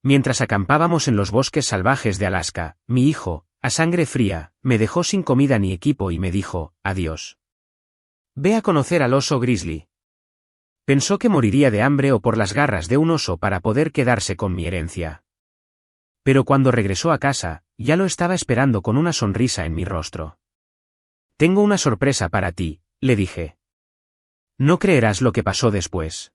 Mientras acampábamos en los bosques salvajes de Alaska, mi hijo, a sangre fría, me dejó sin comida ni equipo y me dijo, adiós. Ve a conocer al oso grizzly. Pensó que moriría de hambre o por las garras de un oso para poder quedarse con mi herencia. Pero cuando regresó a casa, ya lo estaba esperando con una sonrisa en mi rostro. Tengo una sorpresa para ti, le dije. No creerás lo que pasó después.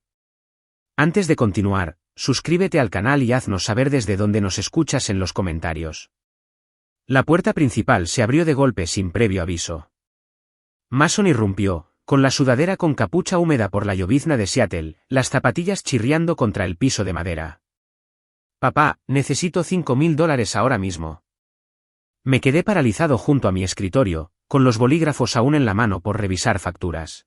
Antes de continuar, suscríbete al canal y haznos saber desde dónde nos escuchas en los comentarios. La puerta principal se abrió de golpe sin previo aviso. Mason irrumpió, con la sudadera con capucha húmeda por la llovizna de Seattle, las zapatillas chirriando contra el piso de madera. Papá, necesito $5,000 ahora mismo. Me quedé paralizado junto a mi escritorio, con los bolígrafos aún en la mano por revisar facturas.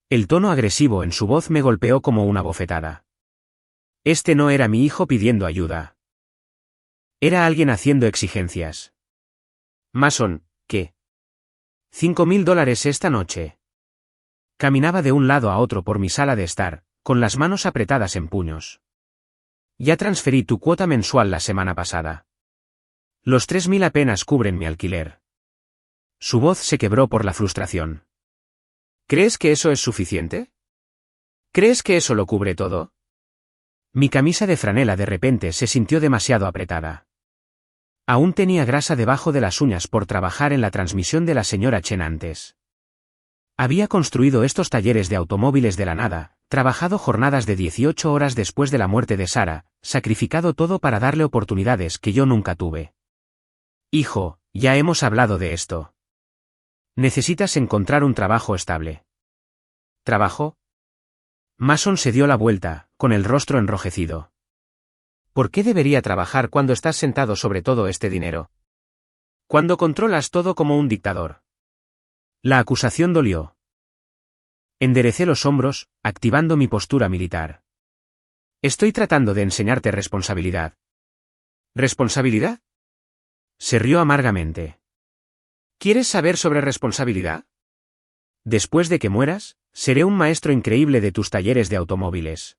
El tono agresivo en su voz me golpeó como una bofetada. Este no era mi hijo pidiendo ayuda. Era alguien haciendo exigencias. Mason, ¿qué? $5,000 esta noche. Caminaba de un lado a otro por mi sala de estar, con las manos apretadas en puños. Ya transferí tu cuota mensual la semana pasada. Los 3,000 apenas cubren mi alquiler. Su voz se quebró por la frustración. ¿Crees que eso es suficiente? ¿Crees que eso lo cubre todo? Mi camisa de franela de repente se sintió demasiado apretada. Aún tenía grasa debajo de las uñas por trabajar en la transmisión de la señora Chen antes. Había construido estos talleres de automóviles de la nada, trabajado jornadas de 18 horas después de la muerte de Sarah, sacrificado todo para darle oportunidades que yo nunca tuve. Hijo, ya hemos hablado de esto. Necesitas encontrar un trabajo estable. ¿Trabajo? Mason se dio la vuelta, con el rostro enrojecido. ¿Por qué debería trabajar cuando estás sentado sobre todo este dinero? Cuando controlas todo como un dictador. La acusación dolió. Enderecé los hombros, activando mi postura militar. Estoy tratando de enseñarte responsabilidad. ¿Responsabilidad? Se rió amargamente. ¿Quieres saber sobre responsabilidad? Después de que mueras, seré un maestro increíble de tus talleres de automóviles.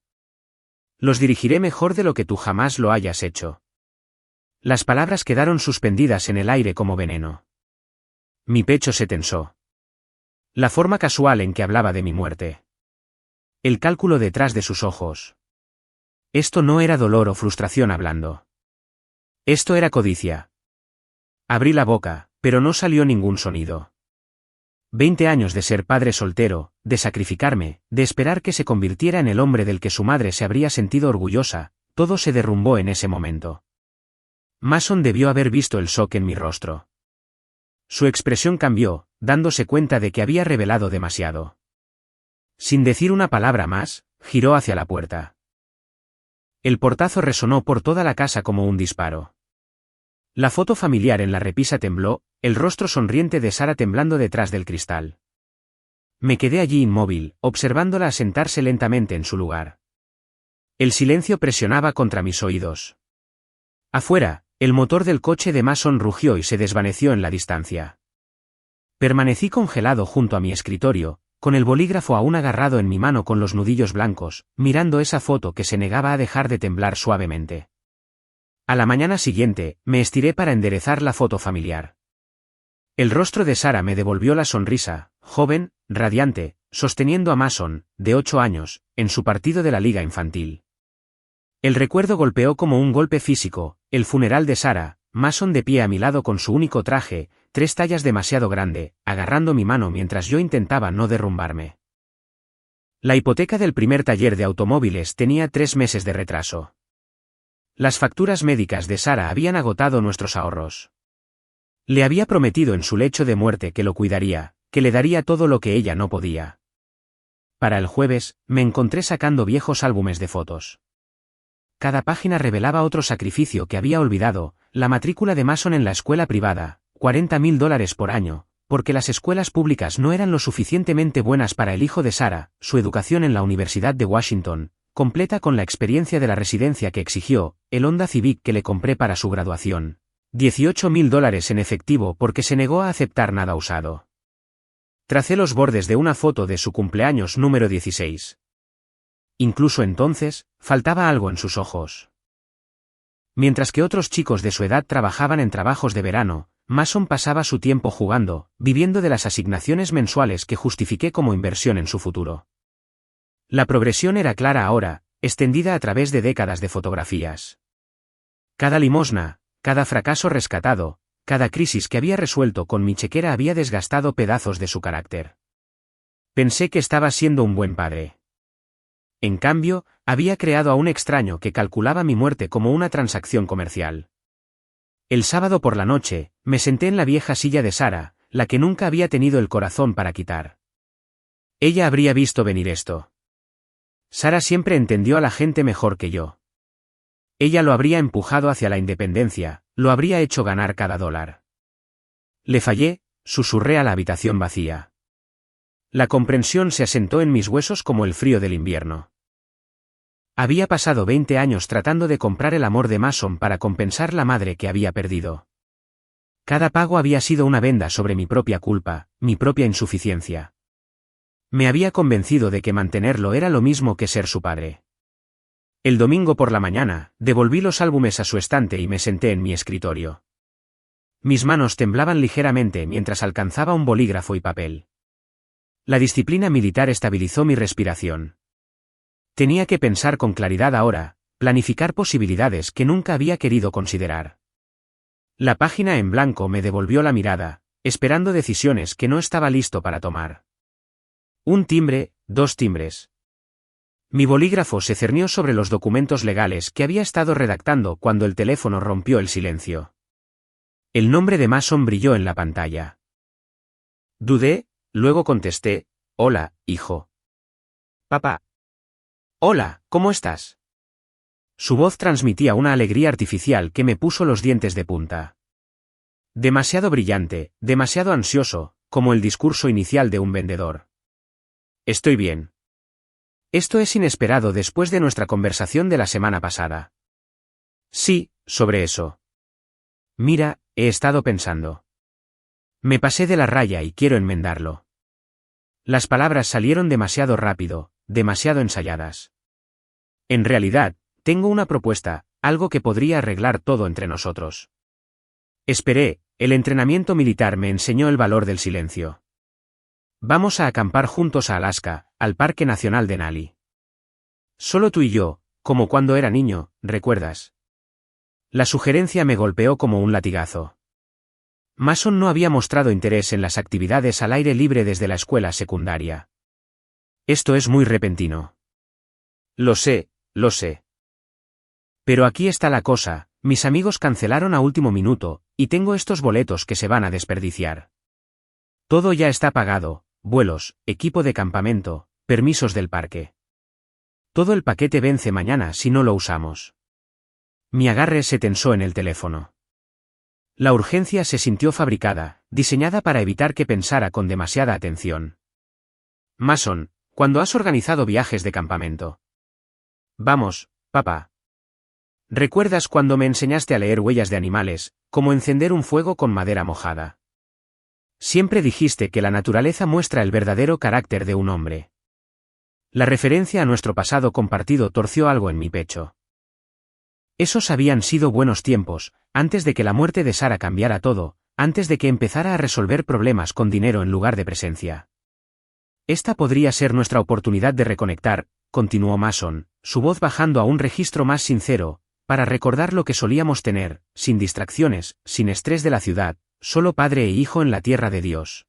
Los dirigiré mejor de lo que tú jamás lo hayas hecho. Las palabras quedaron suspendidas en el aire como veneno. Mi pecho se tensó. La forma casual en que hablaba de mi muerte. El cálculo detrás de sus ojos. Esto no era dolor o frustración hablando. Esto era codicia. Abrí la boca, pero no salió ningún sonido. 20 años de ser padre soltero, de sacrificarme, de esperar que se convirtiera en el hombre del que su madre se habría sentido orgullosa, todo se derrumbó en ese momento. Mason debió haber visto el shock en mi rostro. Su expresión cambió, dándose cuenta de que había revelado demasiado. Sin decir una palabra más, giró hacia la puerta. El portazo resonó por toda la casa como un disparo. La foto familiar en la repisa tembló, el rostro sonriente de Sarah temblando detrás del cristal. Me quedé allí inmóvil, observándola sentarse lentamente en su lugar. El silencio presionaba contra mis oídos. Afuera, el motor del coche de Mason rugió y se desvaneció en la distancia. Permanecí congelado junto a mi escritorio, con el bolígrafo aún agarrado en mi mano con los nudillos blancos, mirando esa foto que se negaba a dejar de temblar suavemente. A la mañana siguiente, me estiré para enderezar la foto familiar. El rostro de Sarah me devolvió la sonrisa, joven, radiante, sosteniendo a Mason, de 8 años, en su partido de la liga infantil. El recuerdo golpeó como un golpe físico, el funeral de Sarah, Mason de pie a mi lado con su único traje, 3 tallas demasiado grande, agarrando mi mano mientras yo intentaba no derrumbarme. La hipoteca del primer taller de automóviles tenía 3 meses de retraso. Las facturas médicas de Sarah habían agotado nuestros ahorros. Le había prometido en su lecho de muerte que lo cuidaría, que le daría todo lo que ella no podía. Para el jueves, me encontré sacando viejos álbumes de fotos. Cada página revelaba otro sacrificio que había olvidado, la matrícula de Mason en la escuela privada, $40,000 por año, porque las escuelas públicas no eran lo suficientemente buenas para el hijo de Sarah, su educación en la Universidad de Washington, completa con la experiencia de la residencia que exigió, el Honda Civic que le compré para su graduación, $18,000 en efectivo porque se negó a aceptar nada usado. Tracé los bordes de una foto de su cumpleaños número 16. Incluso entonces, faltaba algo en sus ojos. Mientras que otros chicos de su edad trabajaban en trabajos de verano, Mason pasaba su tiempo jugando, viviendo de las asignaciones mensuales que justifiqué como inversión en su futuro. La progresión era clara ahora, extendida a través de décadas de fotografías. Cada limosna, cada fracaso rescatado, cada crisis que había resuelto con mi chequera había desgastado pedazos de su carácter. Pensé que estaba siendo un buen padre. En cambio, había creado a un extraño que calculaba mi muerte como una transacción comercial. El sábado por la noche, me senté en la vieja silla de Sara, la que nunca había tenido el corazón para quitar. Ella habría visto venir esto. Sara siempre entendió a la gente mejor que yo. Ella lo habría empujado hacia la independencia, lo habría hecho ganar cada dólar. Le fallé, susurré a la habitación vacía. La comprensión se asentó en mis huesos como el frío del invierno. Había pasado 20 años tratando de comprar el amor de Mason para compensar la madre que había perdido. Cada pago había sido una venda sobre mi propia culpa, mi propia insuficiencia. Me había convencido de que mantenerlo era lo mismo que ser su padre. El domingo por la mañana, devolví los álbumes a su estante y me senté en mi escritorio. Mis manos temblaban ligeramente mientras alcanzaba un bolígrafo y papel. La disciplina militar estabilizó mi respiración. Tenía que pensar con claridad ahora, planificar posibilidades que nunca había querido considerar. La página en blanco me devolvió la mirada, esperando decisiones que no estaba listo para tomar. Un timbre, 2 timbres. Mi bolígrafo se cernió sobre los documentos legales que había estado redactando cuando el teléfono rompió el silencio. El nombre de Mason brilló en la pantalla. Dudé, luego contesté, «Hola, hijo». «Papá». «Hola, ¿cómo estás?» Su voz transmitía una alegría artificial que me puso los dientes de punta. Demasiado brillante, demasiado ansioso, como el discurso inicial de un vendedor. «Estoy bien». Esto es inesperado después de nuestra conversación de la semana pasada. Sí, sobre eso. Mira, he estado pensando. Me pasé de la raya y quiero enmendarlo. Las palabras salieron demasiado rápido, demasiado ensayadas. En realidad, tengo una propuesta, algo que podría arreglar todo entre nosotros. Esperé, el entrenamiento militar me enseñó el valor del silencio. Vamos a acampar juntos a Alaska, al Parque Nacional Denali. Solo tú y yo, como cuando era niño, ¿recuerdas? La sugerencia me golpeó como un latigazo. Mason no había mostrado interés en las actividades al aire libre desde la escuela secundaria. Esto es muy repentino. Lo sé, lo sé. Pero aquí está la cosa, mis amigos cancelaron a último minuto, y tengo estos boletos que se van a desperdiciar. Todo ya está pagado. Vuelos, equipo de campamento, permisos del parque. Todo el paquete vence mañana si no lo usamos. Mi agarre se tensó en el teléfono. La urgencia se sintió fabricada, diseñada para evitar que pensara con demasiada atención. Mason, ¿cuándo has organizado viajes de campamento? Vamos, papá. ¿Recuerdas cuando me enseñaste a leer huellas de animales, cómo encender un fuego con madera mojada? Siempre dijiste que la naturaleza muestra el verdadero carácter de un hombre. La referencia a nuestro pasado compartido torció algo en mi pecho. Esos habían sido buenos tiempos, antes de que la muerte de Sara cambiara todo, antes de que empezara a resolver problemas con dinero en lugar de presencia. Esta podría ser nuestra oportunidad de reconectar, continuó Mason, su voz bajando a un registro más sincero, para recordar lo que solíamos tener, sin distracciones, sin estrés de la ciudad, solo padre e hijo en la tierra de Dios.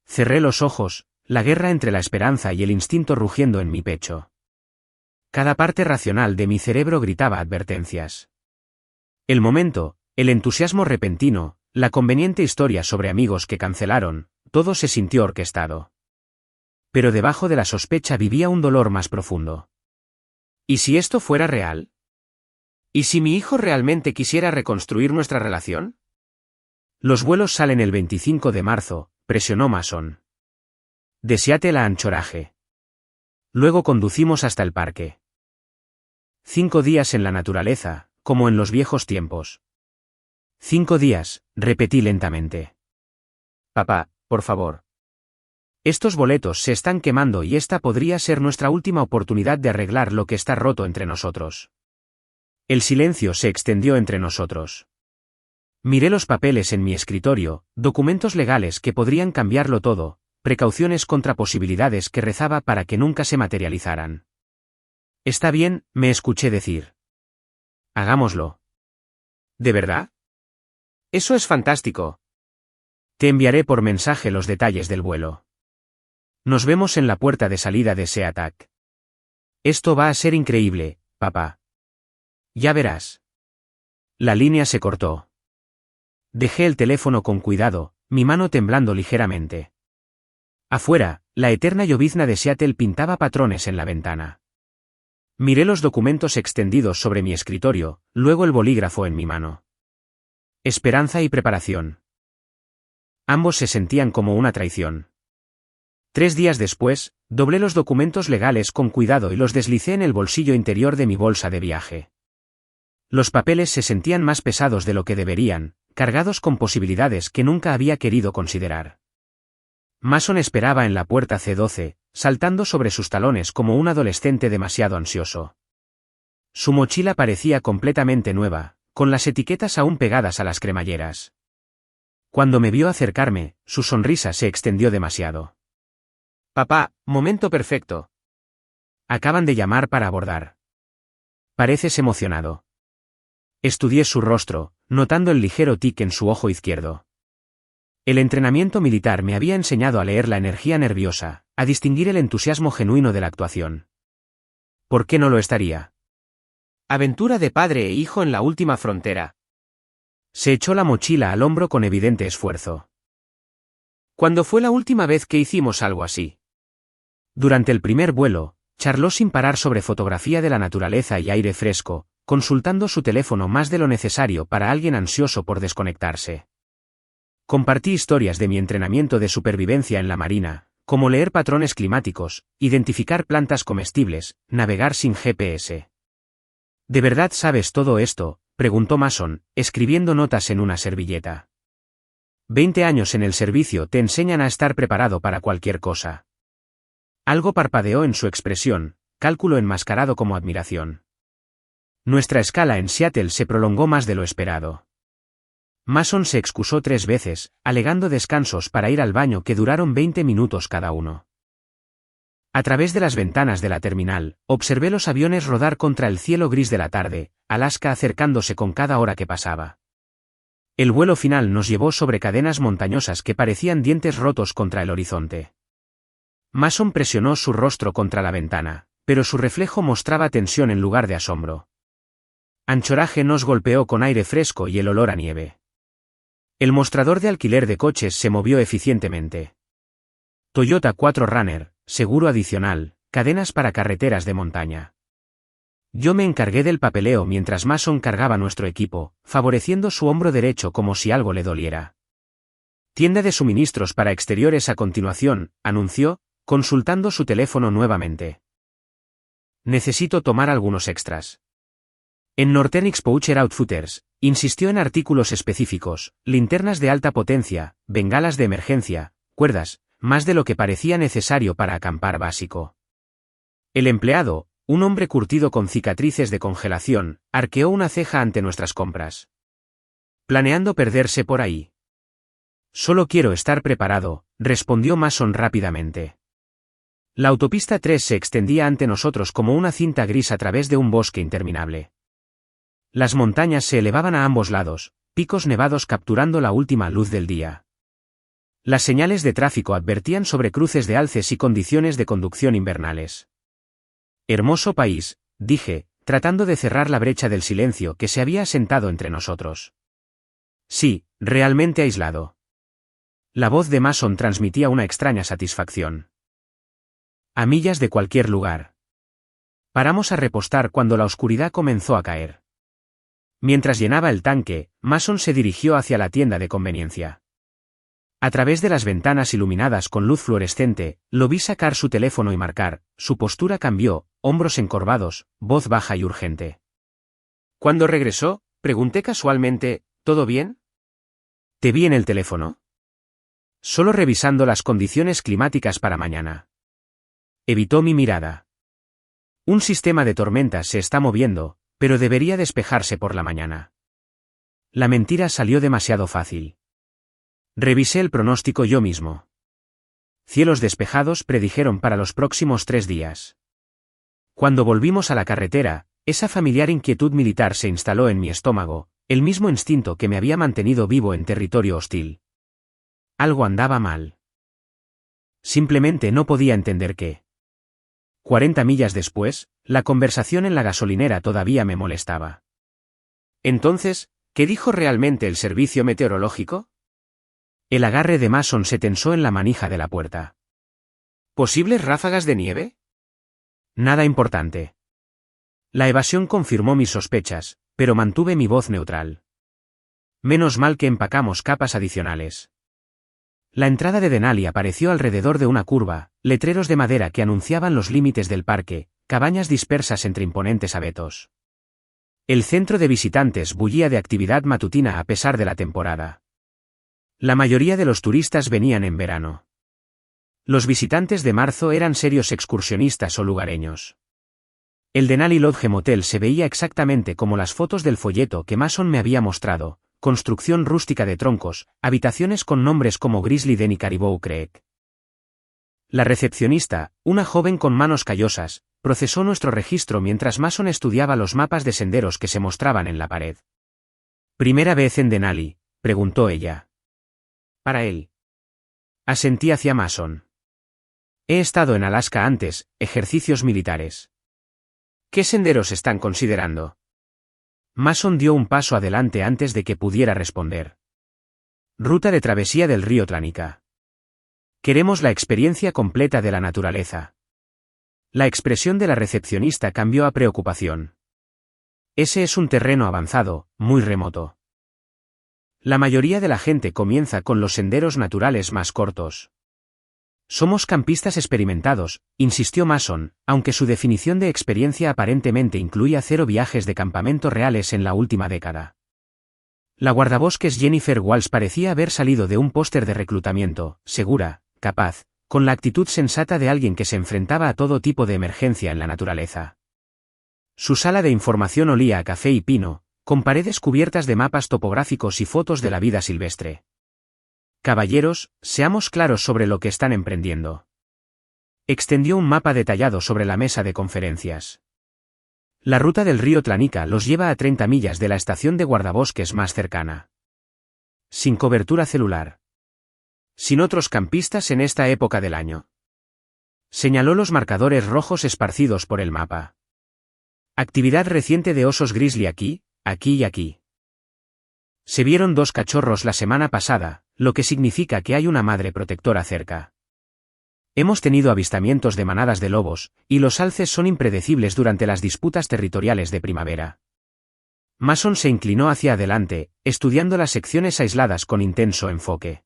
Cerré los ojos, la guerra entre la esperanza y el instinto rugiendo en mi pecho. Cada parte racional de mi cerebro gritaba advertencias. El momento, el entusiasmo repentino, la conveniente historia sobre amigos que cancelaron, todo se sintió orquestado. Pero debajo de la sospecha vivía un dolor más profundo. ¿Y si esto fuera real? ¿Y si mi hijo realmente quisiera reconstruir nuestra relación? Los vuelos salen el 25 de marzo, presionó Mason. De Seattle a Anchorage. Luego conducimos hasta el parque. 5 días en la naturaleza, como en los viejos tiempos. 5 días, repetí lentamente. Papá, por favor. Estos boletos se están quemando y esta podría ser nuestra última oportunidad de arreglar lo que está roto entre nosotros. El silencio se extendió entre nosotros. Miré los papeles en mi escritorio, documentos legales que podrían cambiarlo todo, precauciones contra posibilidades que rezaba para que nunca se materializaran. Está bien, me escuché decir. Hagámoslo. ¿De verdad? Eso es fantástico. Te enviaré por mensaje los detalles del vuelo. Nos vemos en la puerta de salida de SeaTac. Esto va a ser increíble, papá. Ya verás. La línea se cortó. Dejé el teléfono con cuidado, mi mano temblando ligeramente. Afuera, la eterna llovizna de Seattle pintaba patrones en la ventana. Miré los documentos extendidos sobre mi escritorio, luego el bolígrafo en mi mano. Esperanza y preparación. Ambos se sentían como una traición. 3 días después, doblé los documentos legales con cuidado y los deslicé en el bolsillo interior de mi bolsa de viaje. Los papeles se sentían más pesados de lo que deberían, cargados con posibilidades que nunca había querido considerar. Mason esperaba en la puerta C12, saltando sobre sus talones como un adolescente demasiado ansioso. Su mochila parecía completamente nueva, con las etiquetas aún pegadas a las cremalleras. Cuando me vio acercarme, su sonrisa se extendió demasiado. Papá, momento perfecto. Acaban de llamar para abordar. Pareces emocionado. Estudié su rostro, notando el ligero tic en su ojo izquierdo. El entrenamiento militar me había enseñado a leer la energía nerviosa, a distinguir el entusiasmo genuino de la actuación. ¿Por qué no lo estaría? Aventura de padre e hijo en la última frontera. Se echó la mochila al hombro con evidente esfuerzo. ¿Cuándo fue la última vez que hicimos algo así? Durante el primer vuelo, charló sin parar sobre fotografía de la naturaleza y aire fresco, consultando su teléfono más de lo necesario para alguien ansioso por desconectarse. Compartí historias de mi entrenamiento de supervivencia en la marina, como leer patrones climáticos, identificar plantas comestibles, navegar sin GPS. ¿De verdad sabes todo esto?, preguntó Mason, escribiendo notas en una servilleta. 20 años en el servicio te enseñan a estar preparado para cualquier cosa. Algo parpadeó en su expresión, cálculo enmascarado como admiración. Nuestra escala en Seattle se prolongó más de lo esperado. Mason se excusó 3 veces, alegando descansos para ir al baño que duraron 20 minutos cada uno. A través de las ventanas de la terminal, observé los aviones rodar contra el cielo gris de la tarde, Alaska acercándose con cada hora que pasaba. El vuelo final nos llevó sobre cadenas montañosas que parecían dientes rotos contra el horizonte. Mason presionó su rostro contra la ventana, pero su reflejo mostraba tensión en lugar de asombro. Anchorage nos golpeó con aire fresco y el olor a nieve. El mostrador de alquiler de coches se movió eficientemente. Toyota 4Runner, seguro adicional, cadenas para carreteras de montaña. Yo me encargué del papeleo mientras Mason cargaba nuestro equipo, favoreciendo su hombro derecho como si algo le doliera. Tienda de suministros para exteriores a continuación, anunció, consultando su teléfono nuevamente. Necesito tomar algunos extras. En Northrop Poucher Outfitters, insistió en artículos específicos, linternas de alta potencia, bengalas de emergencia, cuerdas, más de lo que parecía necesario para acampar básico. El empleado, un hombre curtido con cicatrices de congelación, arqueó una ceja ante nuestras compras. ¿Planeando perderse por ahí? Solo quiero estar preparado, respondió Mason rápidamente. La autopista 3 se extendía ante nosotros como una cinta gris a través de un bosque interminable. Las montañas se elevaban a ambos lados, picos nevados capturando la última luz del día. Las señales de tráfico advertían sobre cruces de alces y condiciones de conducción invernales. Hermoso país, dije, tratando de cerrar la brecha del silencio que se había asentado entre nosotros. Sí, realmente aislado. La voz de Mason transmitía una extraña satisfacción. A millas de cualquier lugar. Paramos a repostar cuando la oscuridad comenzó a caer. Mientras llenaba el tanque, Mason se dirigió hacia la tienda de conveniencia. A través de las ventanas iluminadas con luz fluorescente, lo vi sacar su teléfono y marcar, su postura cambió, hombros encorvados, voz baja y urgente. ¿Cuándo regresó?, pregunté casualmente, ¿todo bien? ¿Te vi en el teléfono? Solo revisando las condiciones climáticas para mañana. Evitó mi mirada. Un sistema de tormentas se está moviendo, Pero debería despejarse por la mañana. La mentira salió demasiado fácil. Revisé el pronóstico yo mismo. Cielos despejados predijeron para los próximos 3 días. Cuando volvimos a la carretera, esa familiar inquietud militar se instaló en mi estómago, el mismo instinto que me había mantenido vivo en territorio hostil. Algo andaba mal. Simplemente no podía entender qué. 40 millas después, la conversación en la gasolinera todavía me molestaba. Entonces, ¿qué dijo realmente el servicio meteorológico? El agarre de Mason se tensó en la manija de la puerta. ¿Posibles ráfagas de nieve? Nada importante. La evasión confirmó mis sospechas, pero mantuve mi voz neutral. Menos mal que empacamos capas adicionales. La entrada de Denali apareció alrededor de una curva, letreros de madera que anunciaban los límites del parque, cabañas dispersas entre imponentes abetos. El centro de visitantes bullía de actividad matutina a pesar de la temporada. La mayoría de los turistas venían en verano. Los visitantes de marzo eran serios excursionistas o lugareños. El Denali Lodge Motel se veía exactamente como las fotos del folleto que Mason me había mostrado. Construcción rústica de troncos, habitaciones con nombres como Grizzly Den y Caribou Creek. La recepcionista, una joven con manos callosas, procesó nuestro registro mientras Mason estudiaba los mapas de senderos que se mostraban en la pared. ¿Primera vez en Denali?, preguntó ella. Para él. Asentí hacia Mason. He estado en Alaska antes, ejercicios militares. ¿Qué senderos están considerando? Mason dio un paso adelante antes de que pudiera responder. Ruta de travesía del río Tlanica. Queremos la experiencia completa de la naturaleza. La expresión de la recepcionista cambió a preocupación. Ese es un terreno avanzado, muy remoto. La mayoría de la gente comienza con los senderos naturales más cortos. Somos campistas experimentados, insistió Mason, aunque su definición de experiencia aparentemente incluía 0 viajes de campamento reales en la última década. La guardabosques Jennifer Walsh parecía haber salido de un póster de reclutamiento, segura, capaz, con la actitud sensata de alguien que se enfrentaba a todo tipo de emergencia en la naturaleza. Su sala de información olía a café y pino, con paredes cubiertas de mapas topográficos y fotos de la vida silvestre. Caballeros, seamos claros sobre lo que están emprendiendo. Extendió un mapa detallado sobre la mesa de conferencias. La ruta del río Tlanica los lleva a 30 millas de la estación de guardabosques más cercana. Sin cobertura celular. Sin otros campistas en esta época del año. Señaló los marcadores rojos esparcidos por el mapa. Actividad reciente de osos grizzly aquí, aquí y aquí. Se vieron 2 cachorros la semana pasada, lo que significa que hay una madre protectora cerca. Hemos tenido avistamientos de manadas de lobos, y los alces son impredecibles durante las disputas territoriales de primavera. Mason se inclinó hacia adelante, estudiando las secciones aisladas con intenso enfoque.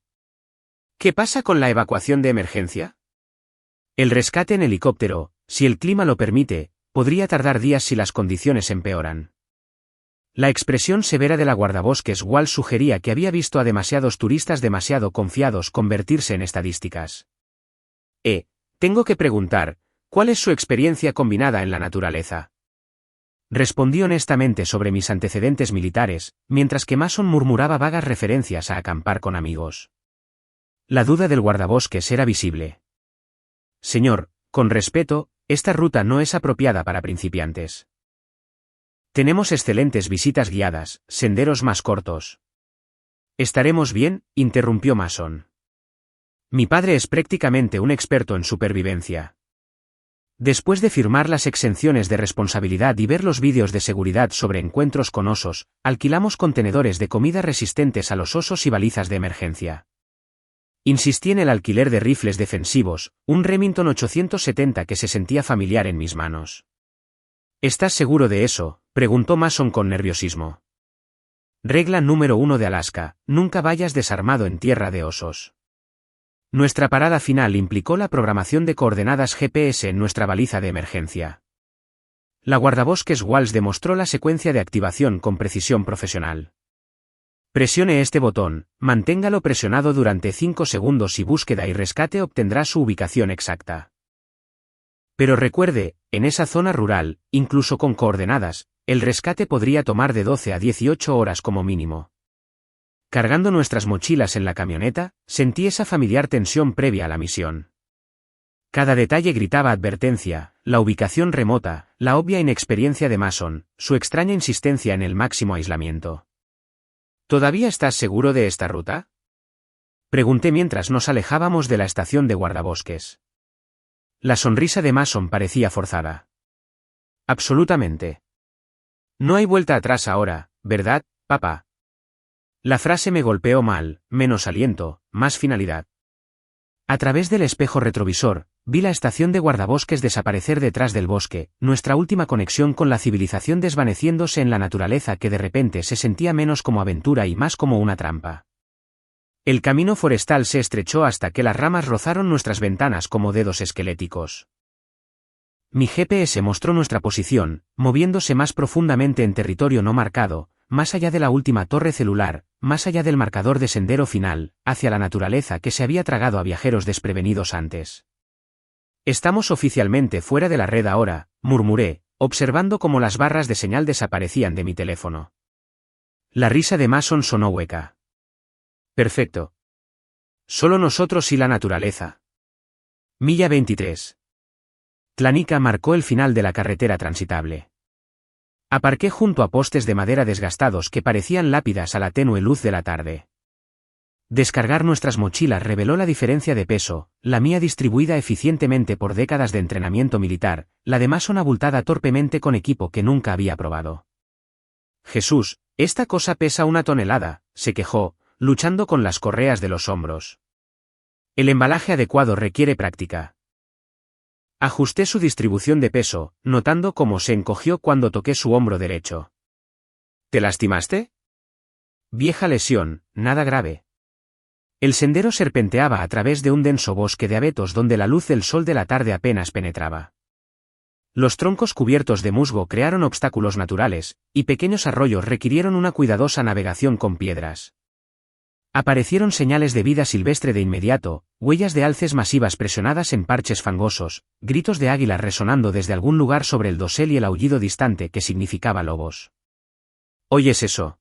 ¿Qué pasa con la evacuación de emergencia? El rescate en helicóptero, si el clima lo permite, podría tardar días si las condiciones empeoran. La expresión severa de la guardabosques Walsh sugería que había visto a demasiados turistas demasiado confiados convertirse en estadísticas. Tengo que preguntar, ¿cuál es su experiencia combinada en la naturaleza? Respondí honestamente sobre mis antecedentes militares, mientras que Mason murmuraba vagas referencias a acampar con amigos. La duda del guardabosques era visible. Señor, con respeto, esta ruta no es apropiada para principiantes. Tenemos excelentes visitas guiadas, senderos más cortos. ¿Estaremos bien?, interrumpió Mason. Mi padre es prácticamente un experto en supervivencia. Después de firmar las exenciones de responsabilidad y ver los vídeos de seguridad sobre encuentros con osos, alquilamos contenedores de comida resistentes a los osos y balizas de emergencia. Insistí en el alquiler de rifles defensivos, un Remington 870 que se sentía familiar en mis manos. ¿Estás seguro de eso?, preguntó Mason con nerviosismo. Regla número 1 de Alaska: nunca vayas desarmado en tierra de osos. Nuestra parada final implicó la programación de coordenadas GPS en nuestra baliza de emergencia. La guardabosques Walsh demostró la secuencia de activación con precisión profesional. Presione este botón, manténgalo presionado durante 5 segundos y búsqueda y rescate obtendrá su ubicación exacta. Pero recuerde, en esa zona rural, incluso con coordenadas, El rescate podría tomar de 12 a 18 horas como mínimo. Cargando nuestras mochilas en la camioneta, sentí esa familiar tensión previa a la misión. Cada detalle gritaba advertencia, la ubicación remota, la obvia inexperiencia de Mason, su extraña insistencia en el máximo aislamiento. ¿Todavía estás seguro de esta ruta? Pregunté mientras nos alejábamos de la estación de guardabosques. La sonrisa de Mason parecía forzada. Absolutamente. No hay vuelta atrás ahora, ¿verdad, papá? La frase me golpeó mal, menos aliento, más finalidad. A través del espejo retrovisor, vi la estación de guardabosques desaparecer detrás del bosque, nuestra última conexión con la civilización desvaneciéndose en la naturaleza que de repente se sentía menos como aventura y más como una trampa. El camino forestal se estrechó hasta que las ramas rozaron nuestras ventanas como dedos esqueléticos. Mi GPS mostró nuestra posición, moviéndose más profundamente en territorio no marcado, más allá de la última torre celular, más allá del marcador de sendero final, hacia la naturaleza que se había tragado a viajeros desprevenidos antes. Estamos oficialmente fuera de la red ahora, murmuré, observando cómo las barras de señal desaparecían de mi teléfono. La risa de Mason sonó hueca. Perfecto. Solo nosotros y la naturaleza. Milla 23. Tlanica marcó el final de la carretera transitable. Aparqué junto a postes de madera desgastados que parecían lápidas a la tenue luz de la tarde. Descargar nuestras mochilas reveló la diferencia de peso, la mía distribuida eficientemente por décadas de entrenamiento militar, la de Mason abultada torpemente con equipo que nunca había probado. Jesús, esta cosa pesa 1 tonelada, se quejó, luchando con las correas de los hombros. El embalaje adecuado requiere práctica. Ajusté su distribución de peso, notando cómo se encogió cuando toqué su hombro derecho. ¿Te lastimaste? Vieja lesión, nada grave. El sendero serpenteaba a través de un denso bosque de abetos donde la luz del sol de la tarde apenas penetraba. Los troncos cubiertos de musgo crearon obstáculos naturales, y pequeños arroyos requirieron una cuidadosa navegación con piedras. Aparecieron señales de vida silvestre de inmediato, huellas de alces masivas presionadas en parches fangosos, gritos de águilas resonando desde algún lugar sobre el dosel y el aullido distante que significaba lobos. ¿Oyes eso?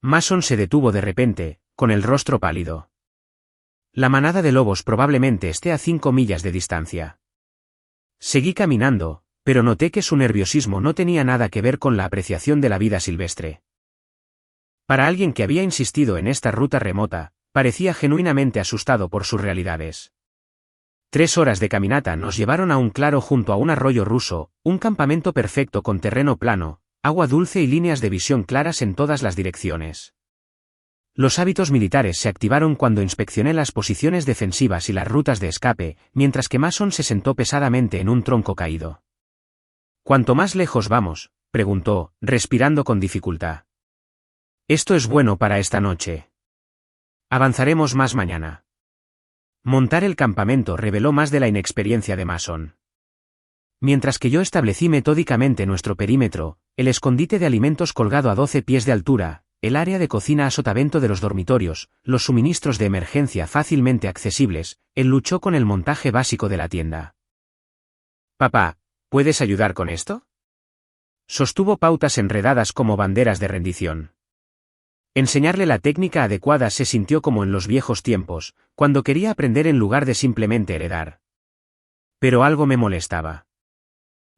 Mason se detuvo de repente, con el rostro pálido. La manada de lobos probablemente esté a 5 millas de distancia. Seguí caminando, pero noté que su nerviosismo no tenía nada que ver con la apreciación de la vida silvestre. Para alguien que había insistido en esta ruta remota, parecía genuinamente asustado por sus realidades. 3 horas de caminata nos llevaron a un claro junto a un arroyo ruso, un campamento perfecto con terreno plano, agua dulce y líneas de visión claras en todas las direcciones. Los hábitos militares se activaron cuando inspeccioné las posiciones defensivas y las rutas de escape, mientras que Mason se sentó pesadamente en un tronco caído. ¿Cuánto más lejos vamos?, preguntó, respirando con dificultad. Esto es bueno para esta noche. Avanzaremos más mañana. Montar el campamento reveló más de la inexperiencia de Mason. Mientras que yo establecí metódicamente nuestro perímetro, el escondite de alimentos colgado a 12 pies de altura, el área de cocina a sotavento de los dormitorios, los suministros de emergencia fácilmente accesibles, él luchó con el montaje básico de la tienda. Papá, ¿puedes ayudar con esto? Sostuvo pautas enredadas como banderas de rendición. Enseñarle la técnica adecuada se sintió como en los viejos tiempos, cuando quería aprender en lugar de simplemente heredar. Pero algo me molestaba.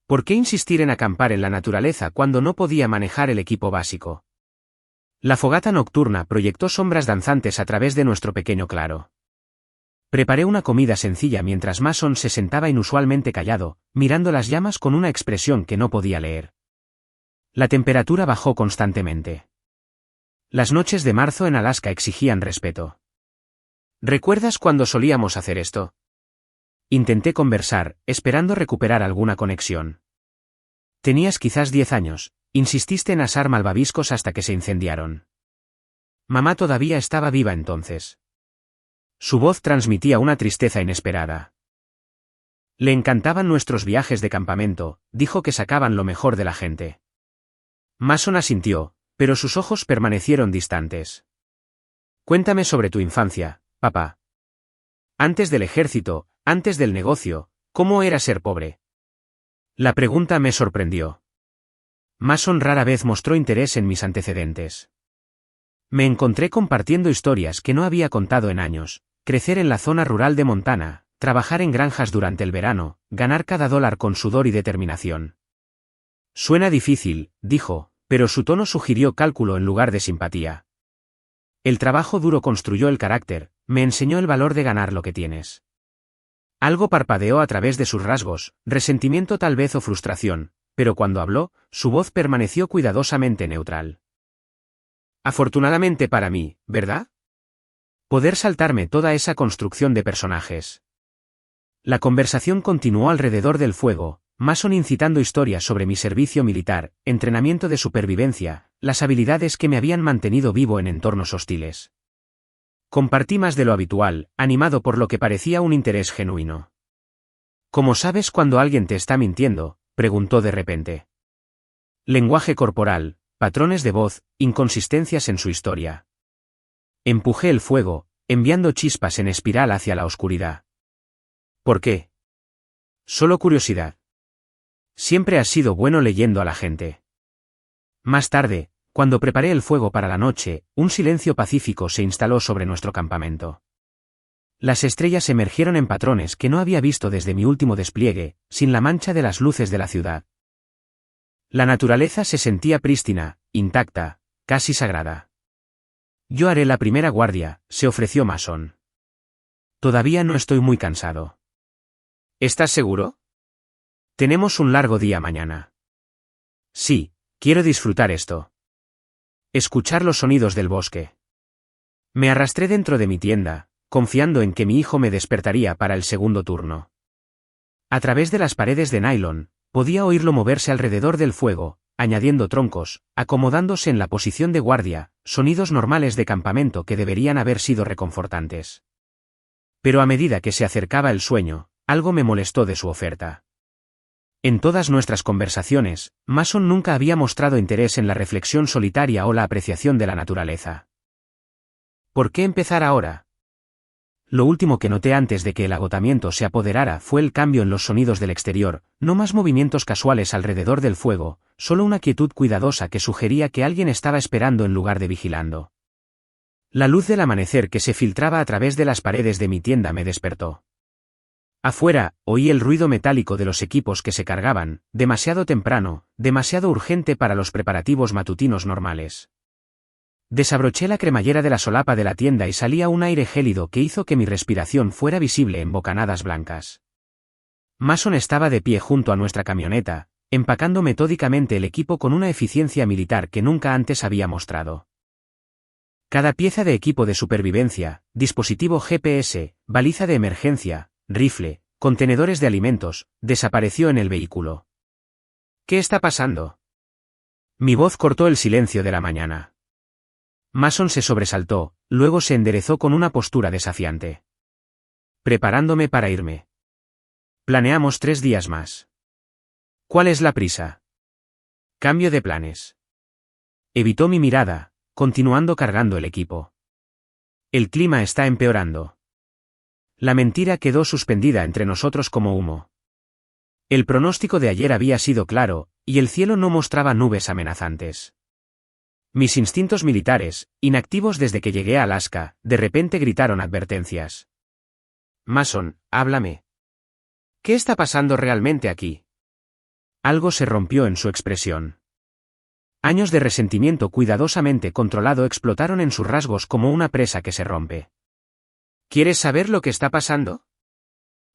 ¿Por qué insistir en acampar en la naturaleza cuando no podía manejar el equipo básico? La fogata nocturna proyectó sombras danzantes a través de nuestro pequeño claro. Preparé una comida sencilla mientras Mason se sentaba inusualmente callado, mirando las llamas con una expresión que no podía leer. La temperatura bajó constantemente. Las noches de marzo en Alaska exigían respeto. ¿Recuerdas cuando solíamos hacer esto? Intenté conversar, esperando recuperar alguna conexión. Tenías quizás 10 años, insististe en asar malvaviscos hasta que se incendiaron. Mamá todavía estaba viva entonces. Su voz transmitía una tristeza inesperada. Le encantaban nuestros viajes de campamento, dijo que sacaban lo mejor de la gente. Mason asintió, pero sus ojos permanecieron distantes. Cuéntame sobre tu infancia, papá. Antes del ejército, antes del negocio, ¿cómo era ser pobre? La pregunta me sorprendió. Mason rara vez mostró interés en mis antecedentes. Me encontré compartiendo historias que no había contado en años, crecer en la zona rural de Montana, trabajar en granjas durante el verano, ganar cada dólar con sudor y determinación. Suena difícil, dijo, pero su tono sugirió cálculo en lugar de simpatía. El trabajo duro construyó el carácter, me enseñó el valor de ganar lo que tienes. Algo parpadeó a través de sus rasgos, resentimiento tal vez o frustración, pero cuando habló, su voz permaneció cuidadosamente neutral. Afortunadamente para mí, ¿verdad? Poder saltarme toda esa construcción de personajes. La conversación continuó alrededor del fuego, Mason incitando historias sobre mi servicio militar, entrenamiento de supervivencia, las habilidades que me habían mantenido vivo en entornos hostiles. Compartí más de lo habitual, animado por lo que parecía un interés genuino. ¿Cómo sabes cuando alguien te está mintiendo?, preguntó de repente. Lenguaje corporal, patrones de voz, inconsistencias en su historia. Empujé el fuego, enviando chispas en espiral hacia la oscuridad. ¿Por qué? Solo curiosidad. Siempre has sido bueno leyendo a la gente. Más tarde, cuando preparé el fuego para la noche, un silencio pacífico se instaló sobre nuestro campamento. Las estrellas emergieron en patrones que no había visto desde mi último despliegue, sin la mancha de las luces de la ciudad. La naturaleza se sentía prístina, intacta, casi sagrada. Yo haré la primera guardia, se ofreció Mason. Todavía no estoy muy cansado. ¿Estás seguro? Tenemos un largo día mañana. Sí, quiero disfrutar esto. Escuchar los sonidos del bosque. Me arrastré dentro de mi tienda, confiando en que mi hijo me despertaría para el segundo turno. A través de las paredes de nylon, podía oírlo moverse alrededor del fuego, añadiendo troncos, acomodándose en la posición de guardia, sonidos normales de campamento que deberían haber sido reconfortantes. Pero a medida que se acercaba el sueño, algo me molestó de su oferta. En todas nuestras conversaciones, Mason nunca había mostrado interés en la reflexión solitaria o la apreciación de la naturaleza. ¿Por qué empezar ahora? Lo último que noté antes de que el agotamiento se apoderara fue el cambio en los sonidos del exterior, no más movimientos casuales alrededor del fuego, solo una quietud cuidadosa que sugería que alguien estaba esperando en lugar de vigilando. La luz del amanecer que se filtraba a través de las paredes de mi tienda me despertó. Afuera, oí el ruido metálico de los equipos que se cargaban, demasiado temprano, demasiado urgente para los preparativos matutinos normales. Desabroché la cremallera de la solapa de la tienda y salía un aire gélido que hizo que mi respiración fuera visible en bocanadas blancas. Mason estaba de pie junto a nuestra camioneta, empacando metódicamente el equipo con una eficiencia militar que nunca antes había mostrado. Cada pieza de equipo de supervivencia, dispositivo GPS, baliza de emergencia, rifle, contenedores de alimentos, desapareció en el vehículo. ¿Qué está pasando? Mi voz cortó el silencio de la mañana. Mason se sobresaltó, luego se enderezó con una postura desafiante. Preparándome para irme. Planeamos 3 días más. ¿Cuál es la prisa? Cambio de planes. Evitó mi mirada, continuando cargando el equipo. El clima está empeorando. La mentira quedó suspendida entre nosotros como humo. El pronóstico de ayer había sido claro, y el cielo no mostraba nubes amenazantes. Mis instintos militares, inactivos desde que llegué a Alaska, de repente gritaron advertencias. Mason, háblame. ¿Qué está pasando realmente aquí? Algo se rompió en su expresión. Años de resentimiento cuidadosamente controlado explotaron en sus rasgos como una presa que se rompe. ¿Quieres saber lo que está pasando?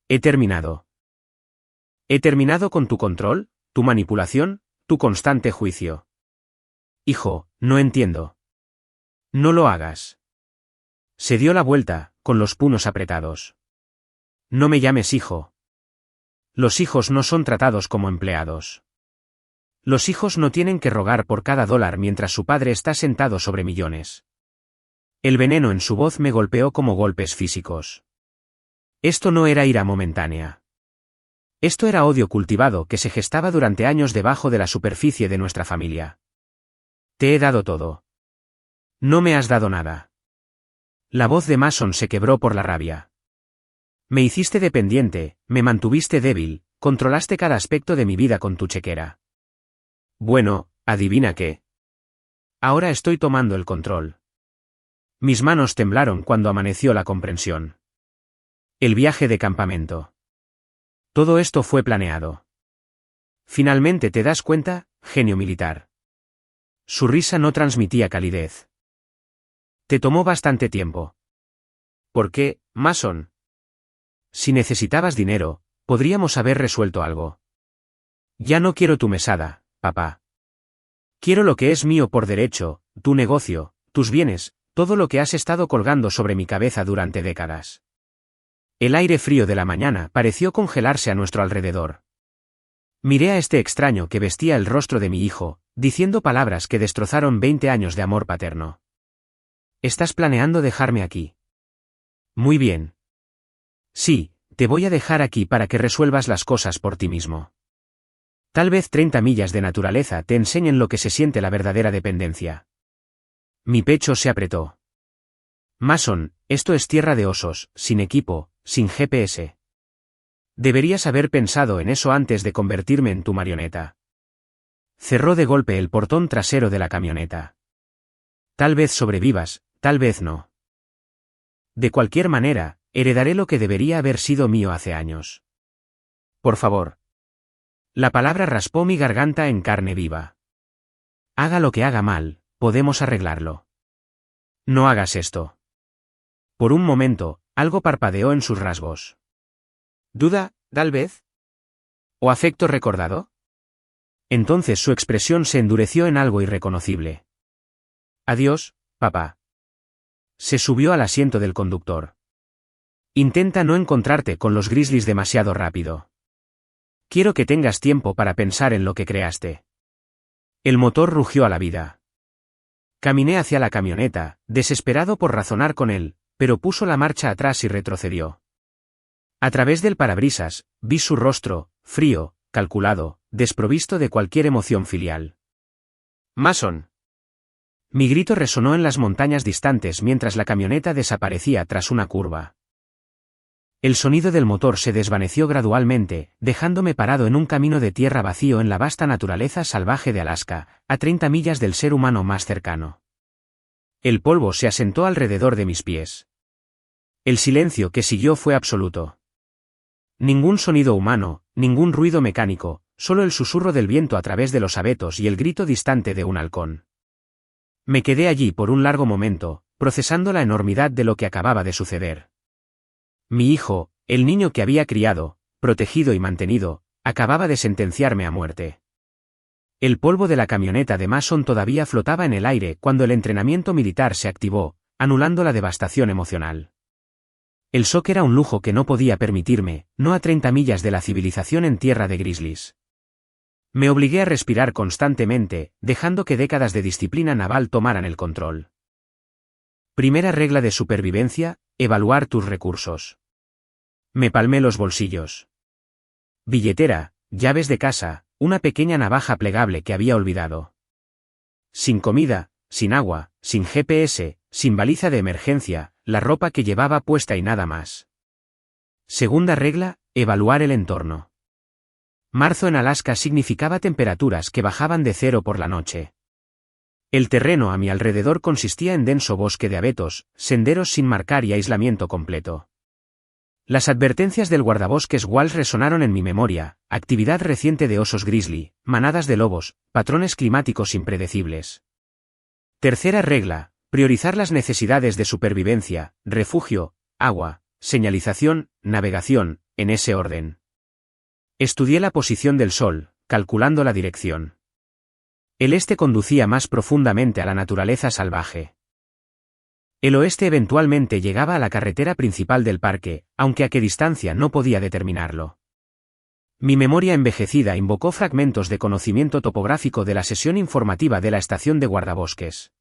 He terminado. He terminado con tu control, tu manipulación, tu constante juicio. Hijo, no entiendo. No lo hagas. Se dio la vuelta, con los puños apretados. No me llames hijo. Los hijos no son tratados como empleados. Los hijos no tienen que rogar por cada dólar mientras su padre está sentado sobre millones. El veneno en su voz me golpeó como golpes físicos. Esto no era ira momentánea. Esto era odio cultivado que se gestaba durante años debajo de la superficie de nuestra familia. Te he dado todo. No me has dado nada. La voz de Mason se quebró por la rabia. Me hiciste dependiente, me mantuviste débil, controlaste cada aspecto de mi vida con tu chequera. Bueno, ¿Adivina qué? Ahora estoy tomando el control. Mis manos temblaron cuando amaneció la comprensión. El viaje de campamento. Todo esto fue planeado. Finalmente te das cuenta, genio militar. Su risa no transmitía calidez. Te tomó bastante tiempo. ¿Por qué, Mason? Si necesitabas dinero, podríamos haber resuelto algo. Ya no quiero tu mesada, papá. Quiero lo que es mío por derecho, tu negocio, tus bienes, todo lo que has estado colgando sobre mi cabeza durante décadas. El aire frío de la mañana pareció congelarse a nuestro alrededor. Miré a este extraño que vestía el rostro de mi hijo, diciendo palabras que destrozaron 20 años de amor paterno. ¿Estás planeando dejarme aquí? Muy bien. Sí, te voy a dejar aquí para que resuelvas las cosas por ti mismo. Tal vez 30 millas de naturaleza te enseñen lo que se siente la verdadera dependencia. Mi pecho se apretó. Mason, esto es tierra de osos, sin equipo, sin GPS. Deberías haber pensado en eso antes de convertirme en tu marioneta. Cerró de golpe el portón trasero de la camioneta. Tal vez sobrevivas, tal vez no. De cualquier manera, heredaré lo que debería haber sido mío hace años. Por favor. La palabra raspó mi garganta en carne viva. Haga lo que haga mal, podemos arreglarlo. No hagas esto. Por un momento, algo parpadeó en sus rasgos. ¿Duda, tal vez? ¿O afecto recordado? Entonces su expresión se endureció en algo irreconocible. Adiós, papá. Se subió al asiento del conductor. Intenta no encontrarte con los grizzlies demasiado rápido. Quiero que tengas tiempo para pensar en lo que creaste. El motor rugió a la vida. Caminé hacia la camioneta, desesperado por razonar con él, pero puso la marcha atrás y retrocedió. A través del parabrisas, vi su rostro, frío, calculado, desprovisto de cualquier emoción filial. Mason. Mi grito resonó en las montañas distantes mientras la camioneta desaparecía tras una curva. El sonido del motor se desvaneció gradualmente, dejándome parado en un camino de tierra vacío en la vasta naturaleza salvaje de Alaska, a 30 millas del ser humano más cercano. El polvo se asentó alrededor de mis pies. El silencio que siguió fue absoluto. Ningún sonido humano, ningún ruido mecánico, solo el susurro del viento a través de los abetos y el grito distante de un halcón. Me quedé allí por un largo momento, procesando la enormidad de lo que acababa de suceder. Mi hijo, el niño que había criado, protegido y mantenido, acababa de sentenciarme a muerte. El polvo de la camioneta de Mason todavía flotaba en el aire cuando el entrenamiento militar se activó, anulando la devastación emocional. El shock era un lujo que no podía permitirme, no a 30 millas de la civilización en tierra de grizzlies. Me obligué a respirar constantemente, dejando que décadas de disciplina naval tomaran el control. Primera regla de supervivencia: evaluar tus recursos. Me palmé los bolsillos. Billetera, llaves de casa, una pequeña navaja plegable que había olvidado. Sin comida, sin agua, sin GPS, sin baliza de emergencia, la ropa que llevaba puesta y nada más. Segunda regla: evaluar el entorno. Marzo en Alaska significaba temperaturas que bajaban de 0 por la noche. El terreno a mi alrededor consistía en denso bosque de abetos, senderos sin marcar y aislamiento completo. Las advertencias del guardabosques Walsh resonaron en mi memoria: actividad reciente de osos grizzly, manadas de lobos, patrones climáticos impredecibles. Tercera regla: priorizar las necesidades de supervivencia, refugio, agua, señalización, navegación, en ese orden. Estudié la posición del sol, calculando la dirección. El este conducía más profundamente a la naturaleza salvaje. El oeste eventualmente llegaba a la carretera principal del parque, aunque a qué distancia no podía determinarlo. Mi memoria envejecida invocó fragmentos de conocimiento topográfico de la sesión informativa de la estación de guardabosques.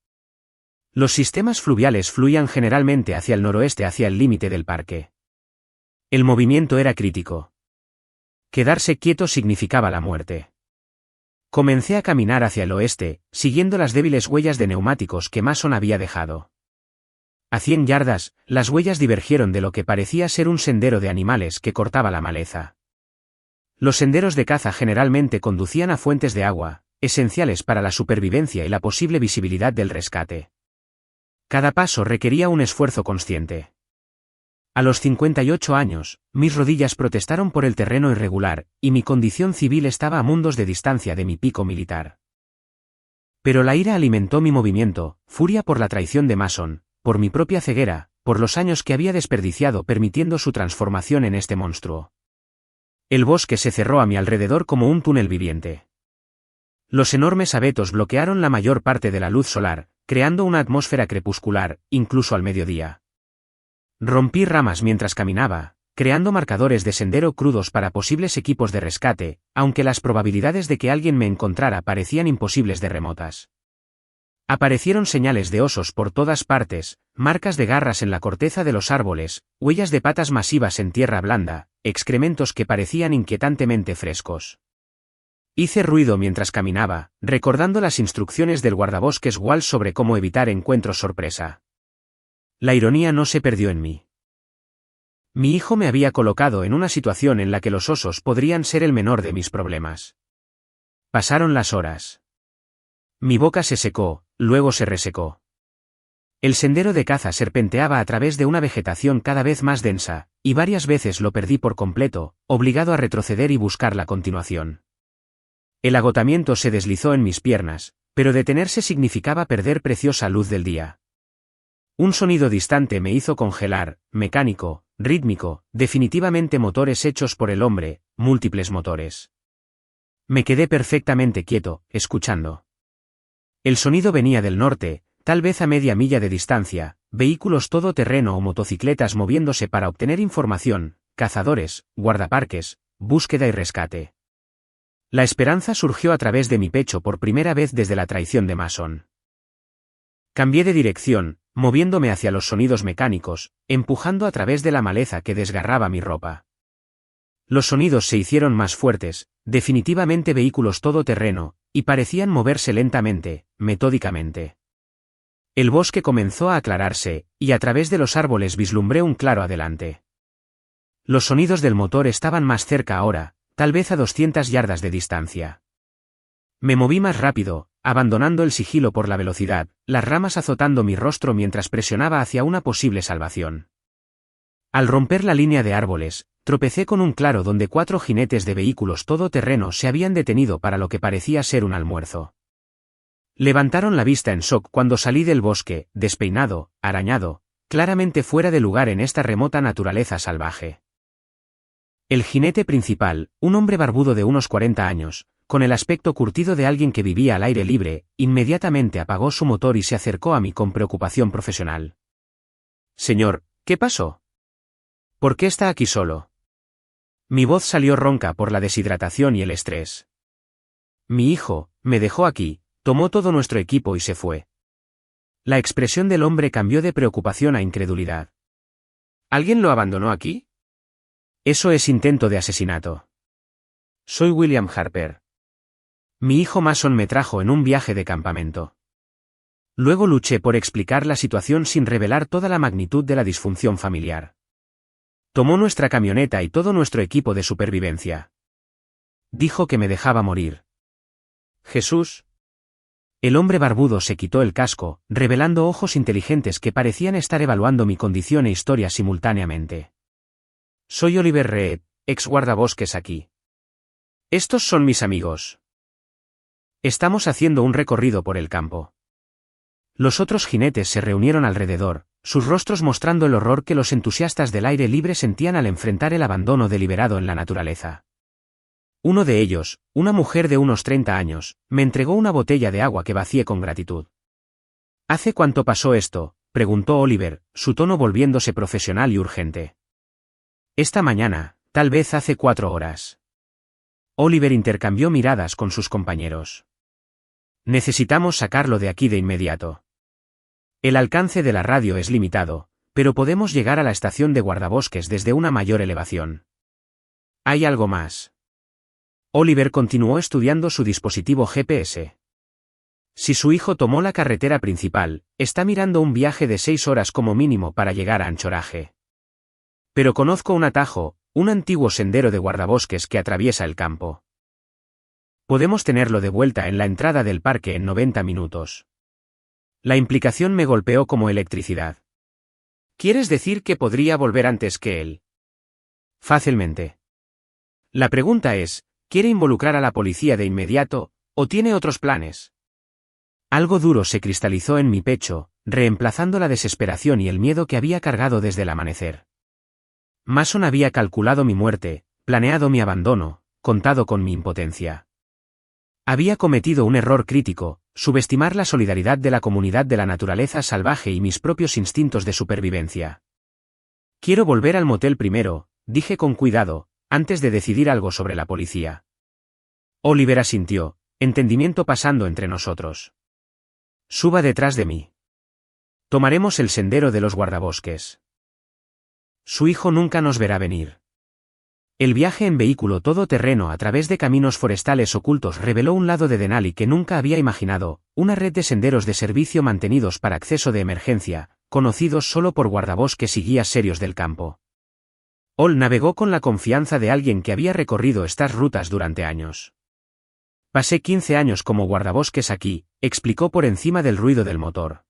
Los sistemas fluviales fluían generalmente hacia el noroeste, hacia el límite del parque. El movimiento era crítico. Quedarse quieto significaba la muerte. Comencé a caminar hacia el oeste, siguiendo las débiles huellas de neumáticos que Mason había dejado. A 100 yardas, las huellas divergieron de lo que parecía ser un sendero de animales que cortaba la maleza. Los senderos de caza generalmente conducían a fuentes de agua, esenciales para la supervivencia y la posible visibilidad del rescate. Cada paso requería un esfuerzo consciente. A los 58 años, mis rodillas protestaron por el terreno irregular, y mi condición civil estaba a mundos de distancia de mi pico militar. Pero la ira alimentó mi movimiento, furia por la traición de Mason, por mi propia ceguera, por los años que había desperdiciado permitiendo su transformación en este monstruo. El bosque se cerró a mi alrededor como un túnel viviente. Los enormes abetos bloquearon la mayor parte de la luz solar, creando una atmósfera crepuscular, incluso al mediodía. Rompí ramas mientras caminaba, creando marcadores de sendero crudos para posibles equipos de rescate, aunque las probabilidades de que alguien me encontrara parecían imposibles de remotas. Aparecieron señales de osos por todas partes, marcas de garras en la corteza de los árboles, huellas de patas masivas en tierra blanda, excrementos que parecían inquietantemente frescos. Hice ruido mientras caminaba, recordando las instrucciones del guardabosques Wall sobre cómo evitar encuentros sorpresa. La ironía no se perdió en mí. Mi hijo me había colocado en una situación en la que los osos podrían ser el menor de mis problemas. Pasaron las horas. Mi boca se secó, luego se resecó. El sendero de caza serpenteaba a través de una vegetación cada vez más densa, y varias veces lo perdí por completo, obligado a retroceder y buscar la continuación. El agotamiento se deslizó en mis piernas, pero detenerse significaba perder preciosa luz del día. Un sonido distante me hizo congelar, mecánico, rítmico, definitivamente motores hechos por el hombre, múltiples motores. Me quedé perfectamente quieto, escuchando. El sonido venía del norte, tal vez a media milla de distancia, vehículos todoterreno o motocicletas moviéndose para obtener información, cazadores, guardaparques, búsqueda y rescate. La esperanza surgió a través de mi pecho por primera vez desde la traición de Mason. Cambié de dirección, moviéndome hacia los sonidos mecánicos, empujando a través de la maleza que desgarraba mi ropa. Los sonidos se hicieron más fuertes, definitivamente vehículos todoterreno, y parecían moverse lentamente, metódicamente. El bosque comenzó a aclararse, y a través de los árboles vislumbré un claro adelante. Los sonidos del motor estaban más cerca ahora, tal vez a 200 yardas de distancia. Me moví más rápido, abandonando el sigilo por la velocidad, las ramas azotando mi rostro mientras presionaba hacia una posible salvación. Al romper la línea de árboles, tropecé con un claro donde 4 jinetes de vehículos todoterreno se habían detenido para lo que parecía ser un almuerzo. Levantaron la vista en shock cuando salí del bosque, despeinado, arañado, claramente fuera de lugar en esta remota naturaleza salvaje. El jinete principal, un hombre barbudo de unos 40 años, con el aspecto curtido de alguien que vivía al aire libre, inmediatamente apagó su motor y se acercó a mí con preocupación profesional. «Señor, ¿qué pasó? ¿Por qué está aquí solo?» Mi voz salió ronca por la deshidratación y el estrés. «Mi hijo, me dejó aquí, tomó todo nuestro equipo y se fue». La expresión del hombre cambió de preocupación a incredulidad. «¿Alguien lo abandonó aquí?» «Eso es intento de asesinato. Soy William Harper. Mi hijo Mason me trajo en un viaje de campamento». Luego luché por explicar la situación sin revelar toda la magnitud de la disfunción familiar. «Tomó nuestra camioneta y todo nuestro equipo de supervivencia. Dijo que me dejaba morir». «Jesús». El hombre barbudo se quitó el casco, revelando ojos inteligentes que parecían estar evaluando mi condición e historia simultáneamente. «Soy Oliver Reed, ex guardabosques aquí. Estos son mis amigos. Estamos haciendo un recorrido por el campo». Los otros jinetes se reunieron alrededor, sus rostros mostrando el horror que los entusiastas del aire libre sentían al enfrentar el abandono deliberado en la naturaleza. Uno de ellos, una mujer de unos 30 años, me entregó una botella de agua que vacié con gratitud. «¿Hace cuánto pasó esto?», preguntó Oliver, su tono volviéndose profesional y urgente. «Esta mañana, tal vez hace 4 horas». Oliver intercambió miradas con sus compañeros. «Necesitamos sacarlo de aquí de inmediato. El alcance de la radio es limitado, pero podemos llegar a la estación de guardabosques desde una mayor elevación». «¿Hay algo más?». Oliver continuó estudiando su dispositivo GPS. Si su hijo tomó la carretera principal, está mirando un viaje de 6 horas como mínimo para llegar a Anchorage. Pero conozco un atajo, un antiguo sendero de guardabosques que atraviesa el campo. Podemos tenerlo de vuelta en la entrada del parque en 90 minutos. La implicación me golpeó como electricidad. ¿Quieres decir que podría volver antes que él? Fácilmente. La pregunta es, ¿quiere involucrar a la policía de inmediato, o tiene otros planes? Algo duro se cristalizó en mi pecho, reemplazando la desesperación y el miedo que había cargado desde el amanecer. Mason había calculado mi muerte, planeado mi abandono, contado con mi impotencia. Había cometido un error crítico, subestimar la solidaridad de la comunidad de la naturaleza salvaje y mis propios instintos de supervivencia. Quiero volver al motel primero, dije con cuidado, antes de decidir algo sobre la policía. Oliver asintió, entendimiento pasando entre nosotros. Suba detrás de mí. Tomaremos el sendero de los guardabosques. Su hijo nunca nos verá venir. El viaje en vehículo todoterreno a través de caminos forestales ocultos reveló un lado de Denali que nunca había imaginado, una red de senderos de servicio mantenidos para acceso de emergencia, conocidos solo por guardabosques y guías serios del campo. Ol navegó con la confianza de alguien que había recorrido estas rutas durante años. Pasé 15 años como guardabosques aquí, explicó por encima del ruido del motor.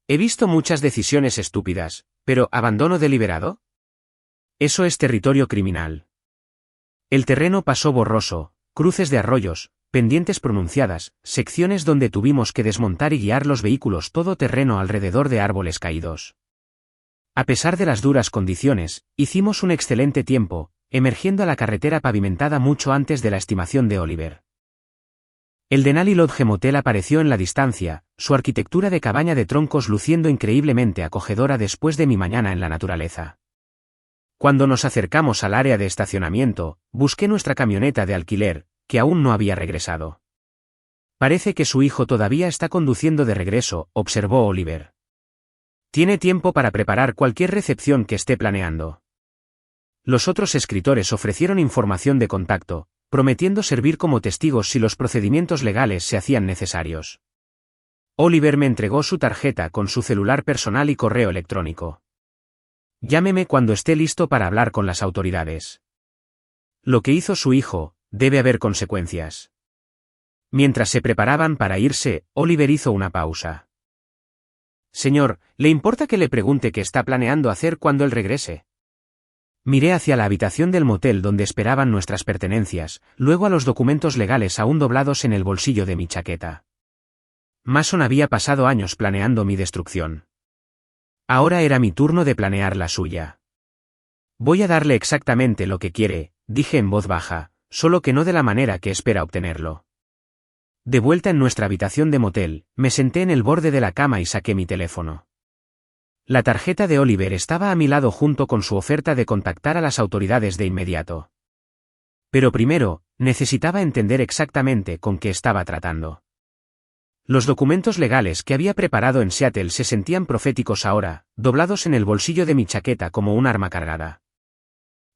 He visto muchas decisiones estúpidas, pero ¿abandono deliberado? Eso es territorio criminal. El terreno pasó borroso, cruces de arroyos, pendientes pronunciadas, secciones donde tuvimos que desmontar y guiar los vehículos todoterreno alrededor de árboles caídos. A pesar de las duras condiciones, hicimos un excelente tiempo, emergiendo a la carretera pavimentada mucho antes de la estimación de Oliver. El Denali Lodge Motel apareció en la distancia, su arquitectura de cabaña de troncos luciendo increíblemente acogedora después de mi mañana en la naturaleza. Cuando nos acercamos al área de estacionamiento, busqué nuestra camioneta de alquiler, que aún no había regresado. Parece que su hijo todavía está conduciendo de regreso, observó Oliver. Tiene tiempo para preparar cualquier recepción que esté planeando. Los otros escritores ofrecieron información de contacto, prometiendo servir como testigos si los procedimientos legales se hacían necesarios. Oliver me entregó su tarjeta con su celular personal y correo electrónico. Llámeme cuando esté listo para hablar con las autoridades. Lo que hizo su hijo, debe haber consecuencias. Mientras se preparaban para irse, Oliver hizo una pausa. Señor, ¿le importa que le pregunte qué está planeando hacer cuando él regrese? Miré hacia la habitación del motel donde esperaban nuestras pertenencias, luego a los documentos legales aún doblados en el bolsillo de mi chaqueta. Mason había pasado años planeando mi destrucción. Ahora era mi turno de planear la suya. Voy a darle exactamente lo que quiere, dije en voz baja, solo que no de la manera que espera obtenerlo. De vuelta en nuestra habitación de motel, me senté en el borde de la cama y saqué mi teléfono. La tarjeta de Oliver estaba a mi lado junto con su oferta de contactar a las autoridades de inmediato. Pero primero, necesitaba entender exactamente con qué estaba tratando. Los documentos legales que había preparado en Seattle se sentían proféticos ahora, doblados en el bolsillo de mi chaqueta como un arma cargada.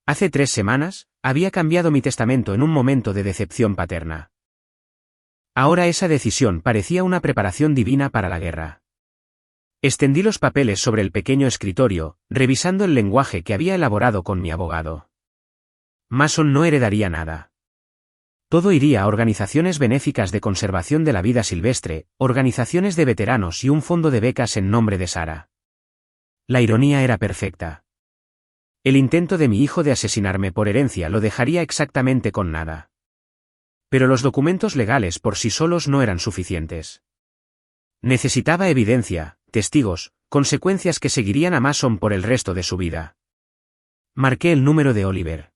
Hace 3 semanas, había cambiado mi testamento en un momento de decepción paterna. Ahora esa decisión parecía una preparación divina para la guerra. Extendí los papeles sobre el pequeño escritorio, revisando el lenguaje que había elaborado con mi abogado. Mason no heredaría nada. Todo iría a organizaciones benéficas de conservación de la vida silvestre, organizaciones de veteranos y un fondo de becas en nombre de Sara. La ironía era perfecta. El intento de mi hijo de asesinarme por herencia lo dejaría exactamente con nada. Pero los documentos legales por sí solos no eran suficientes. Necesitaba evidencia, testigos, consecuencias que seguirían a Mason por el resto de su vida. Marqué el número de Oliver.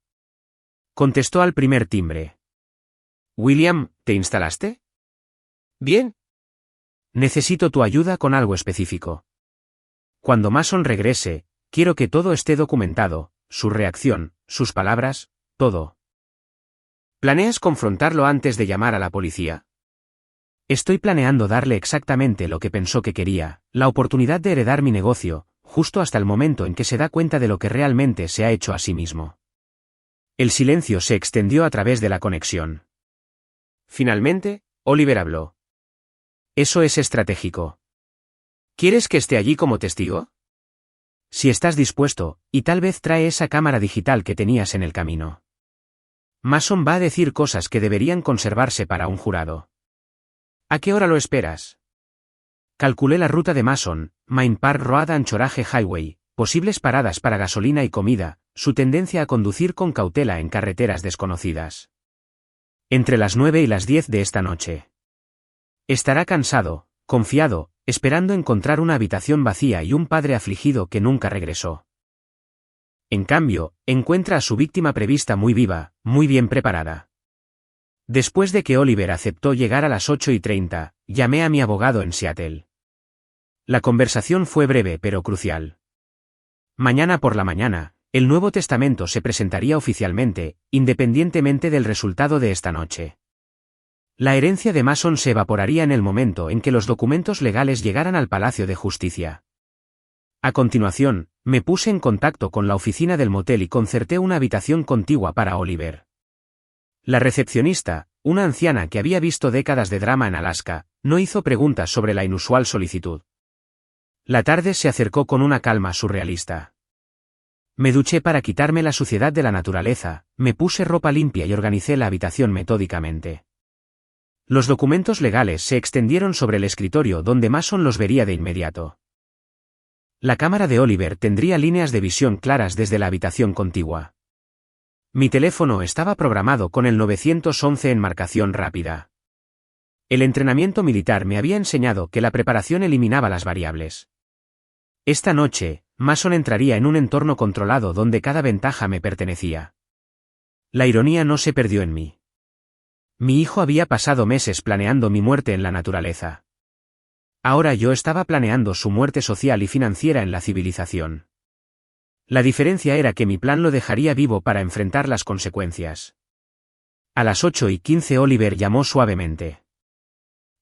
Contestó al primer timbre. William, ¿te instalaste? Bien. Necesito tu ayuda con algo específico. Cuando Mason regrese, quiero que todo esté documentado, su reacción, sus palabras, todo. ¿Planeas confrontarlo antes de llamar a la policía? Estoy planeando darle exactamente lo que pensó que quería, la oportunidad de heredar mi negocio, justo hasta el momento en que se da cuenta de lo que realmente se ha hecho a sí mismo. El silencio se extendió a través de la conexión. Finalmente, Oliver habló. Eso es estratégico. ¿Quieres que esté allí como testigo? Si estás dispuesto, y tal vez trae esa cámara digital que tenías en el camino. Mason va a decir cosas que deberían conservarse para un jurado. ¿A qué hora lo esperas? Calculé la ruta de Mason, Main Park Road Anchorage Highway, posibles paradas para gasolina y comida, su tendencia a conducir con cautela en carreteras desconocidas. Entre las 9 y las 10 de esta noche. Estará cansado, confiado, esperando encontrar una habitación vacía y un padre afligido que nunca regresó. En cambio, encuentra a su víctima prevista muy viva, muy bien preparada. Después de que Oliver aceptó llegar a las 8:30, llamé a mi abogado en Seattle. La conversación fue breve pero crucial. Mañana por la mañana, el Nuevo Testamento se presentaría oficialmente, independientemente del resultado de esta noche. La herencia de Mason se evaporaría en el momento en que los documentos legales llegaran al Palacio de Justicia. A continuación, me puse en contacto con la oficina del motel y concerté una habitación contigua para Oliver. La recepcionista, una anciana que había visto décadas de drama en Alaska, no hizo preguntas sobre la inusual solicitud. La tarde se acercó con una calma surrealista. Me duché para quitarme la suciedad de la naturaleza, me puse ropa limpia y organicé la habitación metódicamente. Los documentos legales se extendieron sobre el escritorio donde Mason los vería de inmediato. La cámara de Oliver tendría líneas de visión claras desde la habitación contigua. Mi teléfono estaba programado con el 911 en marcación rápida. El entrenamiento militar me había enseñado que la preparación eliminaba las variables. Esta noche, Mason entraría en un entorno controlado donde cada ventaja me pertenecía. La ironía no se perdió en mí. Mi hijo había pasado meses planeando mi muerte en la naturaleza. Ahora yo estaba planeando su muerte social y financiera en la civilización. La diferencia era que mi plan lo dejaría vivo para enfrentar las consecuencias. A las 8:15 Oliver llamó suavemente.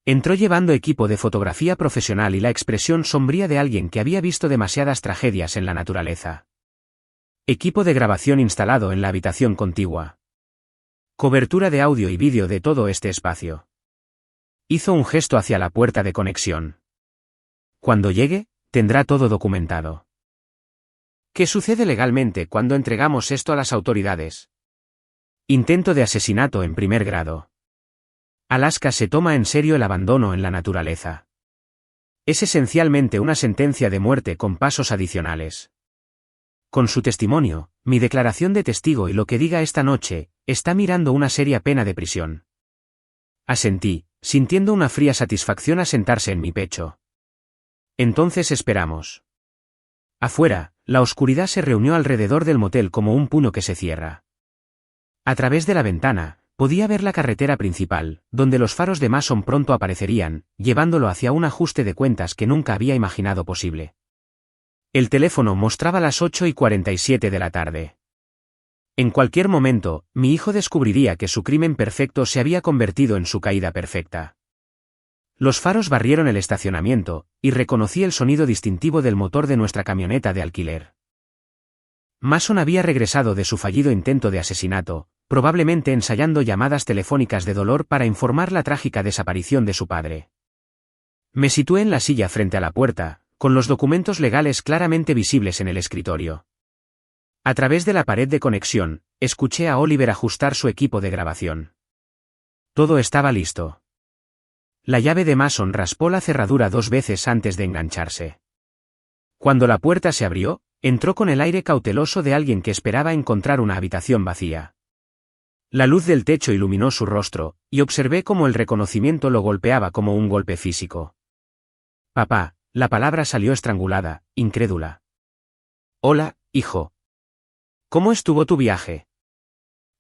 Entró llevando equipo de fotografía profesional y la expresión sombría de alguien que había visto demasiadas tragedias en la naturaleza. Equipo de grabación instalado en la habitación contigua. Cobertura de audio y vídeo de todo este espacio. Hizo un gesto hacia la puerta de conexión. Cuando llegue, tendrá todo documentado. ¿Qué sucede legalmente cuando entregamos esto a las autoridades? Intento de asesinato en primer grado. Alaska se toma en serio el abandono en la naturaleza. Es esencialmente una sentencia de muerte con pasos adicionales. Con su testimonio, mi declaración de testigo y lo que diga esta noche, está mirando una seria pena de prisión. Asentí, sintiendo una fría satisfacción asentarse en mi pecho. Entonces esperamos. Afuera, la oscuridad se reunió alrededor del motel como un puño que se cierra. A través de la ventana, podía ver la carretera principal, donde los faros de Mason pronto aparecerían, llevándolo hacia un ajuste de cuentas que nunca había imaginado posible. El teléfono mostraba las 8:47 de la tarde. En cualquier momento, mi hijo descubriría que su crimen perfecto se había convertido en su caída perfecta. Los faros barrieron el estacionamiento, y reconocí el sonido distintivo del motor de nuestra camioneta de alquiler. Mason había regresado de su fallido intento de asesinato, probablemente ensayando llamadas telefónicas de dolor para informar la trágica desaparición de su padre. Me situé en la silla frente a la puerta, con los documentos legales claramente visibles en el escritorio. A través de la pared de conexión, escuché a Oliver ajustar su equipo de grabación. Todo estaba listo. La llave de Mason raspó la cerradura 2 veces antes de engancharse. Cuando la puerta se abrió, entró con el aire cauteloso de alguien que esperaba encontrar una habitación vacía. La luz del techo iluminó su rostro, y observé cómo el reconocimiento lo golpeaba como un golpe físico. Papá, la palabra salió estrangulada, incrédula. Hola, hijo. ¿Cómo estuvo tu viaje?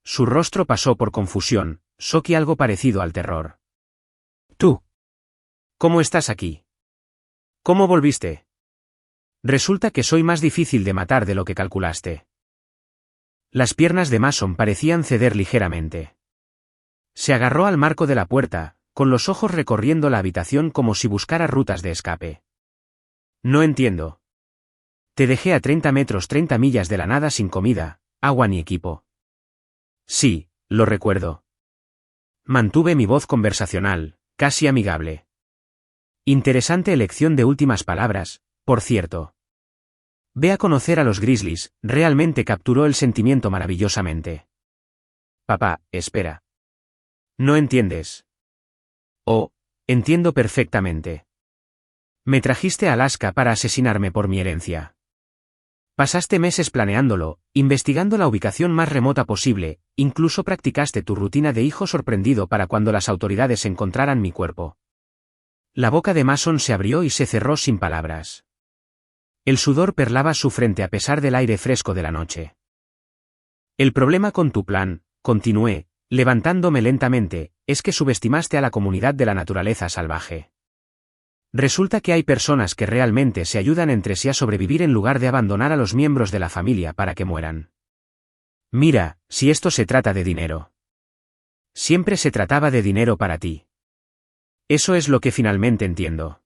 Su rostro pasó por confusión, shock y algo parecido al terror. ¿Tú? ¿Cómo estás aquí? ¿Cómo volviste? Resulta que soy más difícil de matar de lo que calculaste. Las piernas de Mason parecían ceder ligeramente. Se agarró al marco de la puerta, con los ojos recorriendo la habitación como si buscara rutas de escape. No entiendo. Te dejé a 30 metros 30 millas de la nada sin comida, agua ni equipo. Sí, lo recuerdo. Mantuve mi voz conversacional, casi amigable. Interesante elección de últimas palabras, por cierto. Ve a conocer a los Grizzlies, realmente capturó el sentimiento maravillosamente. Papá, espera. ¿No entiendes? Oh, entiendo perfectamente. Me trajiste a Alaska para asesinarme por mi herencia. Pasaste meses planeándolo, investigando la ubicación más remota posible, incluso practicaste tu rutina de hijo sorprendido para cuando las autoridades encontraran mi cuerpo. La boca de Mason se abrió y se cerró sin palabras. El sudor perlaba su frente a pesar del aire fresco de la noche. El problema con tu plan, continué, levantándome lentamente, es que subestimaste a la comunidad de la naturaleza salvaje. Resulta que hay personas que realmente se ayudan entre sí a sobrevivir en lugar de abandonar a los miembros de la familia para que mueran. Mira, si esto se trata de dinero. Siempre se trataba de dinero para ti. Eso es lo que finalmente entiendo.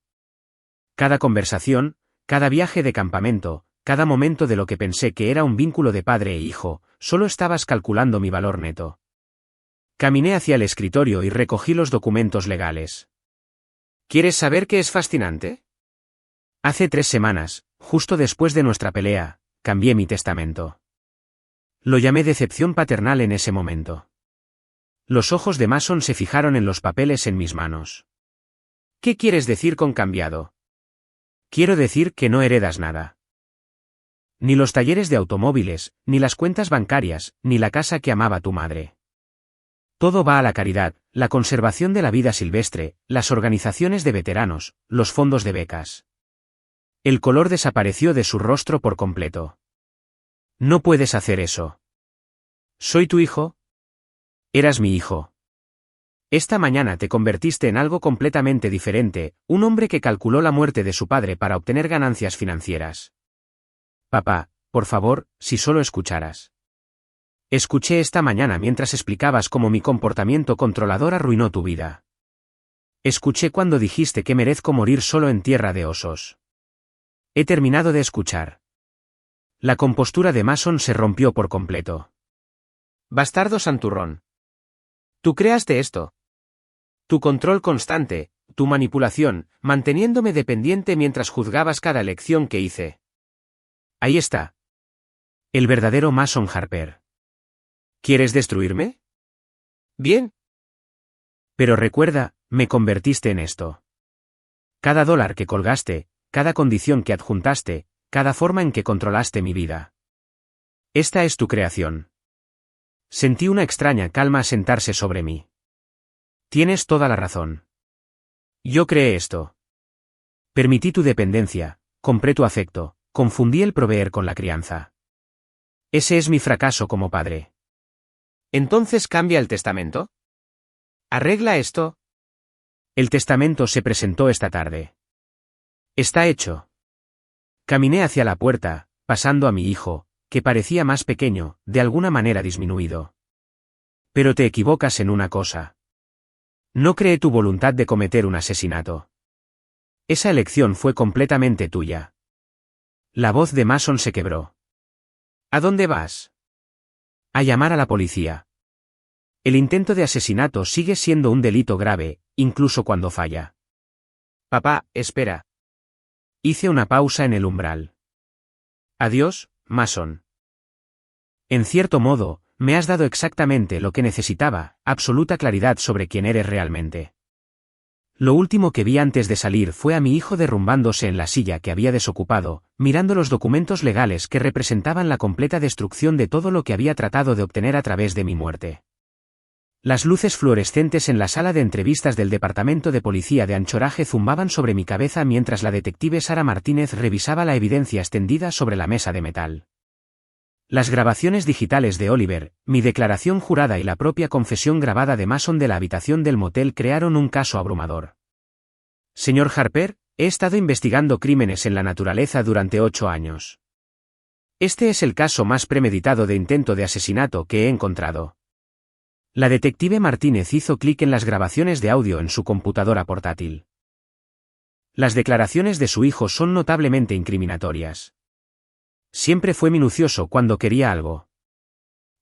Cada conversación, cada viaje de campamento, cada momento de lo que pensé que era un vínculo de padre e hijo, solo estabas calculando mi valor neto. Caminé hacia el escritorio y recogí los documentos legales. ¿Quieres saber qué es fascinante? Hace 3 semanas, justo después de nuestra pelea, cambié mi testamento. Lo llamé decepción paternal en ese momento. Los ojos de Mason se fijaron en los papeles en mis manos. ¿Qué quieres decir con cambiado? Quiero decir que no heredas nada. Ni los talleres de automóviles, ni las cuentas bancarias, ni la casa que amaba tu madre. Todo va a la caridad, la conservación de la vida silvestre, las organizaciones de veteranos, los fondos de becas. El color desapareció de su rostro por completo. No puedes hacer eso. ¿Soy tu hijo? Eras mi hijo. Esta mañana te convertiste en algo completamente diferente, un hombre que calculó la muerte de su padre para obtener ganancias financieras. Papá, por favor, si solo escucharas. Escuché esta mañana mientras explicabas cómo mi comportamiento controlador arruinó tu vida. Escuché cuando dijiste que merezco morir solo en tierra de osos. He terminado de escuchar. La compostura de Mason se rompió por completo. Bastardo santurrón. Tú creaste esto. Tu control constante, tu manipulación, manteniéndome dependiente mientras juzgabas cada elección que hice. Ahí está. El verdadero Mason Harper. ¿Quieres destruirme? Bien. Pero recuerda, me convertiste en esto. Cada dólar que colgaste, cada condición que adjuntaste, cada forma en que controlaste mi vida. Esta es tu creación. Sentí una extraña calma sentarse sobre mí. Tienes toda la razón. Yo creé esto. Permití tu dependencia, compré tu afecto, confundí el proveer con la crianza. Ese es mi fracaso como padre. ¿Entonces cambia el testamento? ¿Arregla esto? El testamento se presentó esta tarde. Está hecho. Caminé hacia la puerta, pasando a mi hijo, que parecía más pequeño, de alguna manera disminuido. Pero te equivocas en una cosa. No creé tu voluntad de cometer un asesinato. Esa elección fue completamente tuya. La voz de Mason se quebró. ¿A dónde vas? A llamar a la policía. El intento de asesinato sigue siendo un delito grave, incluso cuando falla. Papá, espera. Hice una pausa en el umbral. Adiós, Mason. En cierto modo, me has dado exactamente lo que necesitaba, absoluta claridad sobre quién eres realmente. Lo último que vi antes de salir fue a mi hijo derrumbándose en la silla que había desocupado, mirando los documentos legales que representaban la completa destrucción de todo lo que había tratado de obtener a través de mi muerte. Las luces fluorescentes en la sala de entrevistas del Departamento de Policía de Anchorage zumbaban sobre mi cabeza mientras la detective Sara Martínez revisaba la evidencia extendida sobre la mesa de metal. Las grabaciones digitales de Oliver, mi declaración jurada y la propia confesión grabada de Mason de la habitación del motel crearon un caso abrumador. Señor Harper, he estado investigando crímenes en la naturaleza durante 8 años. Este es el caso más premeditado de intento de asesinato que he encontrado. La detective Martínez hizo clic en las grabaciones de audio en su computadora portátil. Las declaraciones de su hijo son notablemente incriminatorias. Siempre fue minucioso cuando quería algo.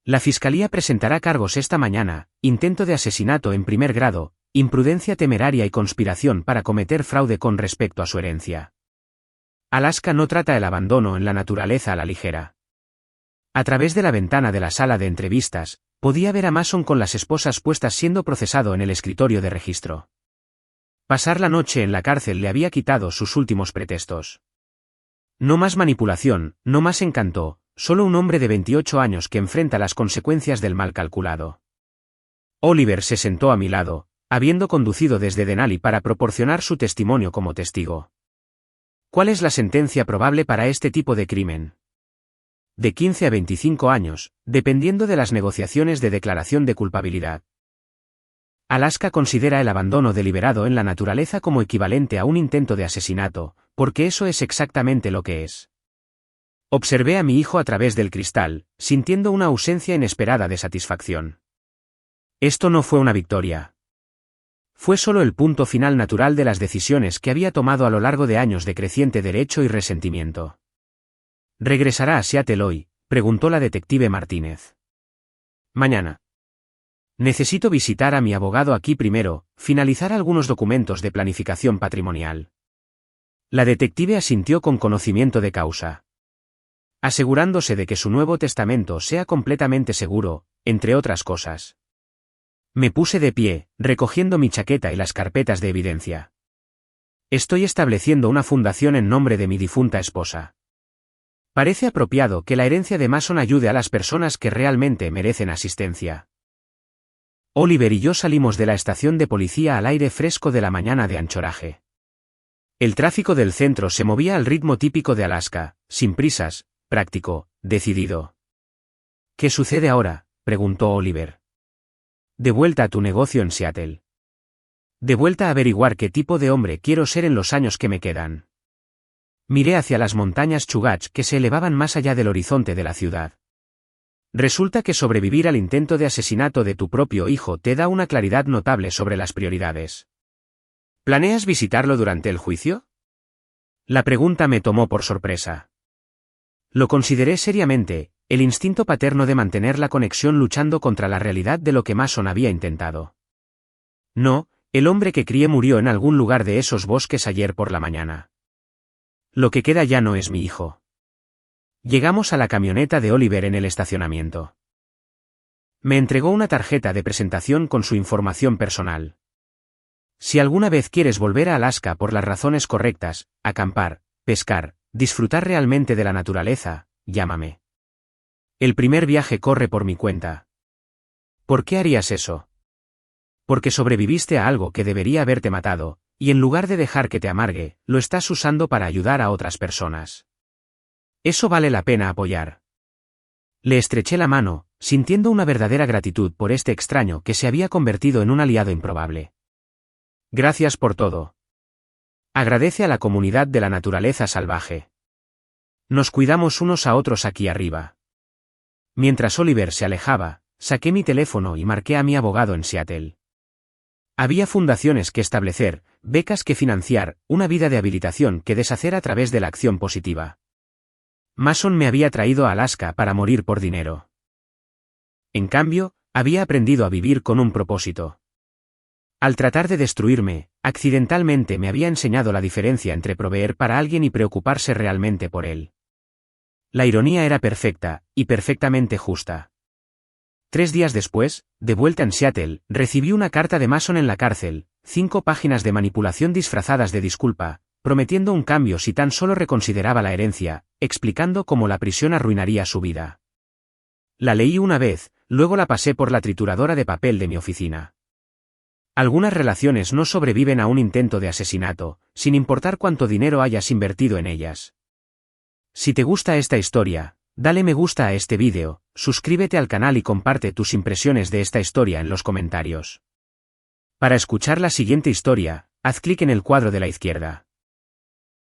La fiscalía presentará cargos esta mañana: intento de asesinato en primer grado, imprudencia temeraria y conspiración para cometer fraude con respecto a su herencia. Alaska no trata el abandono en la naturaleza a la ligera. A través de la ventana de la sala de entrevistas, Podía ver a Mason con las esposas puestas siendo procesado en el escritorio de registro. Pasar la noche en la cárcel le había quitado sus últimos pretextos. No más manipulación, no más encanto, solo un hombre de 28 años que enfrenta las consecuencias del mal calculado. Oliver se sentó a mi lado, habiendo conducido desde Denali para proporcionar su testimonio como testigo. ¿Cuál es la sentencia probable para este tipo de crimen? De 15 a 25 años, dependiendo de las negociaciones de declaración de culpabilidad. Alaska considera el abandono deliberado en la naturaleza como equivalente a un intento de asesinato, porque eso es exactamente lo que es. Observé a mi hijo a través del cristal, sintiendo una ausencia inesperada de satisfacción. Esto no fue una victoria. Fue solo el punto final natural de las decisiones que había tomado a lo largo de años de creciente derecho y resentimiento. ¿Regresará a Seattle hoy?, preguntó la detective Martínez. Mañana. Necesito visitar a mi abogado aquí primero, finalizar algunos documentos de planificación patrimonial. La detective asintió con conocimiento de causa. Asegurándose de que su nuevo testamento sea completamente seguro, entre otras cosas. Me puse de pie, recogiendo mi chaqueta y las carpetas de evidencia. Estoy estableciendo una fundación en nombre de mi difunta esposa. Parece apropiado que la herencia de Mason ayude a las personas que realmente merecen asistencia. Oliver y yo salimos de la estación de policía al aire fresco de la mañana de Anchorage. El tráfico del centro se movía al ritmo típico de Alaska, sin prisas, práctico, decidido. ¿Qué sucede ahora?, preguntó Oliver. De vuelta a tu negocio en Seattle. De vuelta a averiguar qué tipo de hombre quiero ser en los años que me quedan. Miré hacia las montañas Chugach que se elevaban más allá del horizonte de la ciudad. Resulta que sobrevivir al intento de asesinato de tu propio hijo te da una claridad notable sobre las prioridades. ¿Planeas visitarlo durante el juicio? La pregunta me tomó por sorpresa. Lo consideré seriamente, el instinto paterno de mantener la conexión luchando contra la realidad de lo que Mason había intentado. No, el hombre que crié murió en algún lugar de esos bosques ayer por la mañana. Lo que queda ya no es mi hijo. Llegamos a la camioneta de Oliver en el estacionamiento. Me entregó una tarjeta de presentación con su información personal. Si alguna vez quieres volver a Alaska por las razones correctas, acampar, pescar, disfrutar realmente de la naturaleza, llámame. El primer viaje corre por mi cuenta. ¿Por qué harías eso? Porque sobreviviste a algo que debería haberte matado, y en lugar de dejar que te amargue, lo estás usando para ayudar a otras personas. Eso vale la pena apoyar. Le estreché la mano, sintiendo una verdadera gratitud por este extraño que se había convertido en un aliado improbable. Gracias por todo. Agradece a la comunidad de la naturaleza salvaje. Nos cuidamos unos a otros aquí arriba. Mientras Oliver se alejaba, saqué mi teléfono y marqué a mi abogado en Seattle. Había fundaciones que establecer, becas que financiar, una vida de habilitación que deshacer a través de la acción positiva. Mason me había traído a Alaska para morir por dinero. En cambio, había aprendido a vivir con un propósito. Al tratar de destruirme, accidentalmente me había enseñado la diferencia entre proveer para alguien y preocuparse realmente por él. La ironía era perfecta, y perfectamente justa. 3 días después, de vuelta en Seattle, recibí una carta de Mason en la cárcel, 5 páginas de manipulación disfrazadas de disculpa, prometiendo un cambio si tan solo reconsideraba la herencia, explicando cómo la prisión arruinaría su vida. La leí una vez, luego la pasé por la trituradora de papel de mi oficina. Algunas relaciones no sobreviven a un intento de asesinato, sin importar cuánto dinero hayas invertido en ellas. Si te gusta esta historia, dale me gusta a este vídeo, suscríbete al canal y comparte tus impresiones de esta historia en los comentarios. Para escuchar la siguiente historia, haz clic en el cuadro de la izquierda.